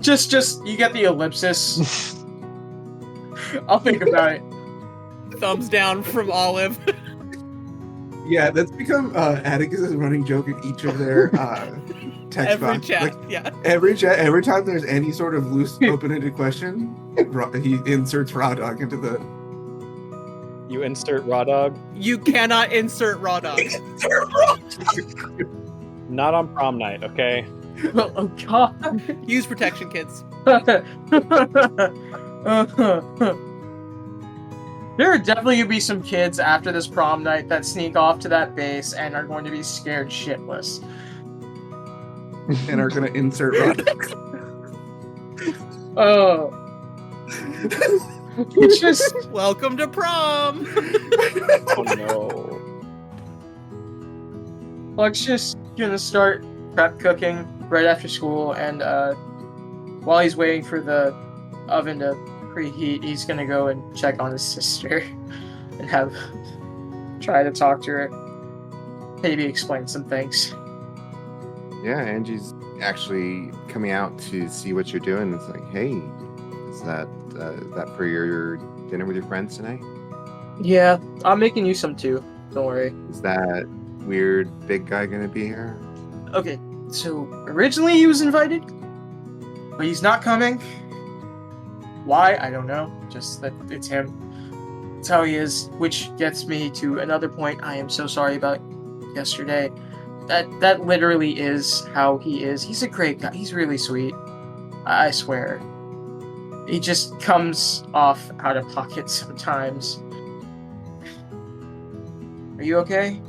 Just you get the ellipsis. I'll think about it. Thumbs down from Olive. Yeah, that's become Atticus's running joke in each of their text Every box. chat, Like, yeah. every time there's any sort of loose, open-ended question, he inserts Raw Dog into the. You insert raw dog. You cannot insert raw dog. Not on prom night, okay? Well, oh god. Use protection, kids. There are definitely going to be some kids after this prom night that sneak off to that base and are going to be scared shitless. And are going to insert Raw Dog. Oh. It's just... Welcome to prom. Oh no. Luck's just going to start prep cooking right after school, and while he's waiting for the oven to preheat, he's going to go and check on his sister and try to talk to her, maybe explain some things. Yeah, Angie's actually coming out to see what you're doing. It's like, hey, is that for your dinner with your friends tonight? Yeah, I'm making you some too. Don't worry. Is that weird big guy gonna be here? Okay, so originally he was invited, but he's not coming. Why? I don't know. Just that it's him. It's how he is, which gets me to another point I am so sorry about yesterday. That literally is how he is. He's a great guy. He's really sweet. I swear. He just comes off out of pocket sometimes. Are you okay?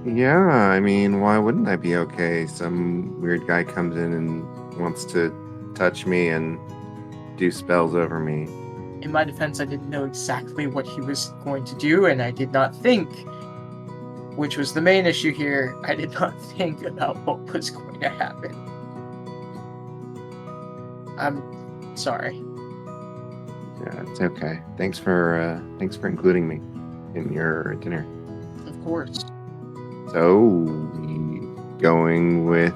Yeah, I mean, why wouldn't I be okay? Some weird guy comes in and wants to touch me and do spells over me. In my defense, I didn't know exactly what he was going to do, and I did not think, which was the main issue here, I did not think about what was going to happen. I'm sorry. Yeah, it's okay. Thanks for including me in your dinner. Of course. So, we going with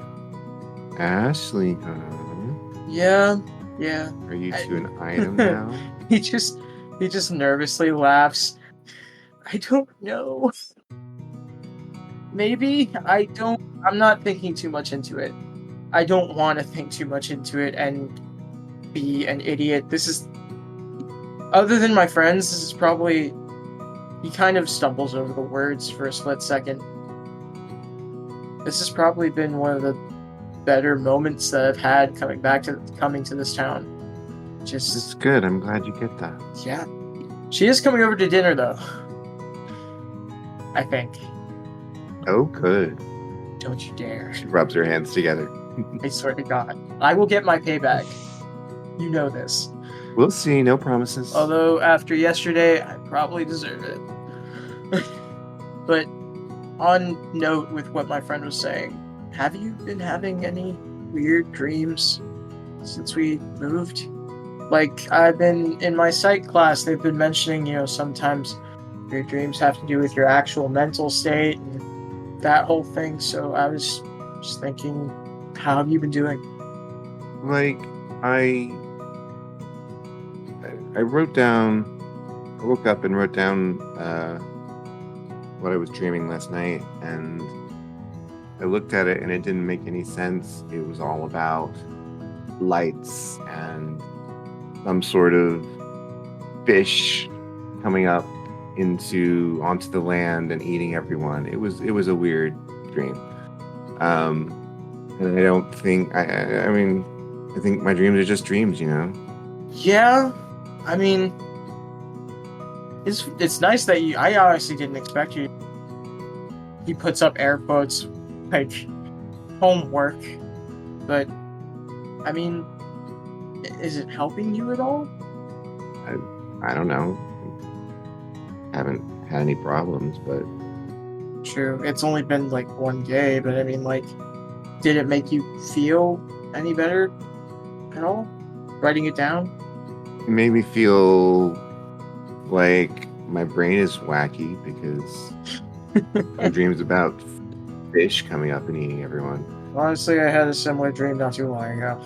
Ashley, huh? Yeah. Are you to an item now? He just nervously laughs. I don't know. Maybe I'm not thinking too much into it. I don't want to think too much into it and be an idiot. Other than my friends, this is probably... He kind of stumbles over the words for a split second. This has probably been one of the better moments that I've had coming to this town. It's good. I'm glad you get that. Yeah. She is coming over to dinner, though. I think. Oh, good. Don't you dare. She rubs her hands together. I swear to God. I will get my payback. You know this. We'll see. No promises. Although, after yesterday, I probably deserve it. But on note with what my friend was saying, have you been having any weird dreams since we moved? Like, I've been in my psych class, they've been mentioning, sometimes your dreams have to do with your actual mental state and that whole thing. So I was just thinking, how have you been doing? Like, I wrote down. I woke up and wrote down what I was dreaming last night, and I looked at it, and it didn't make any sense. It was all about lights and some sort of fish coming up onto the land and eating everyone. It was a weird dream. And I don't think I mean I think my dreams are just dreams, Yeah, I mean, it's nice that I honestly didn't expect you. He puts up air quotes, like, homework, but, I mean, is it helping you at all? I don't know. Haven't had any problems, but True, it's only been like one day, but I mean, like, did it make you feel any better at all? Writing it down? it made me feel like my brain is wacky because my dreams about fish coming up and eating everyone. Honestly, I had a similar dream not too long ago.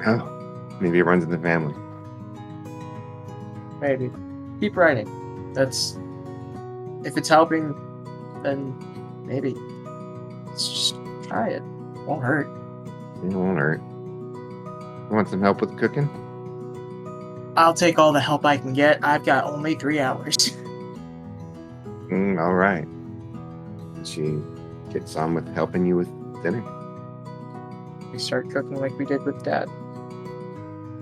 Oh, maybe it runs in the family. Maybe. Keep writing. If it's helping, then maybe. Let's just try it. Won't hurt. It won't hurt. You want some help with cooking? I'll take all the help I can get. I've got only 3 hours. All right. She gets on with helping you with dinner. We start cooking like we did with Dad.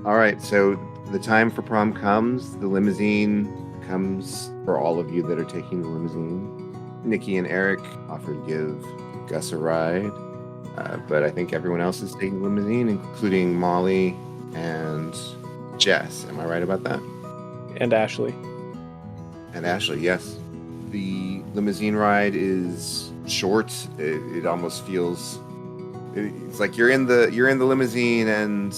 All right, so the time for prom comes. The limousine comes for all of you that are taking the limousine. Nikki and Eric offer to give Gus a ride, but I think everyone else is taking the limousine, including Molly and Jess. Am I right about that? And Ashley. And Ashley, yes. The limousine ride is short. It almost feels. It's like you're in the limousine and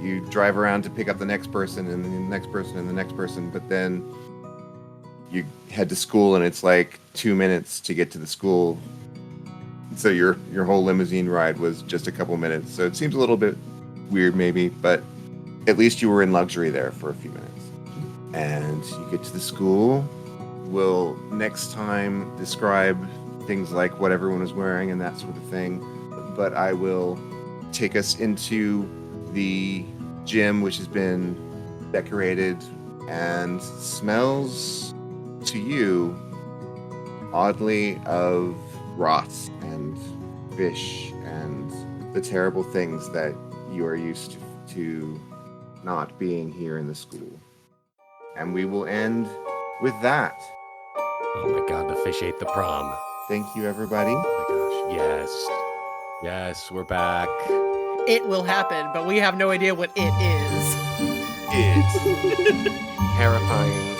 you drive around to pick up the next person and the next person and the next person, but then you head to school and it's like 2 minutes to get to the school. So your whole limousine ride was just a couple minutes. So it seems a little bit weird maybe, but at least you were in luxury there for a few minutes. And you get to the school. We'll next time describe things like what everyone was wearing and that sort of thing. But I will take us into the gym, which has been decorated and smells to you oddly of rot and fish and the terrible things that you are used to not being here in the school. And we will end with that. Oh my god, the fish ate the prom. Thank you, everybody. Oh my gosh, yes. Yes, we're back. It will happen, but we have no idea what it is. It's terrifying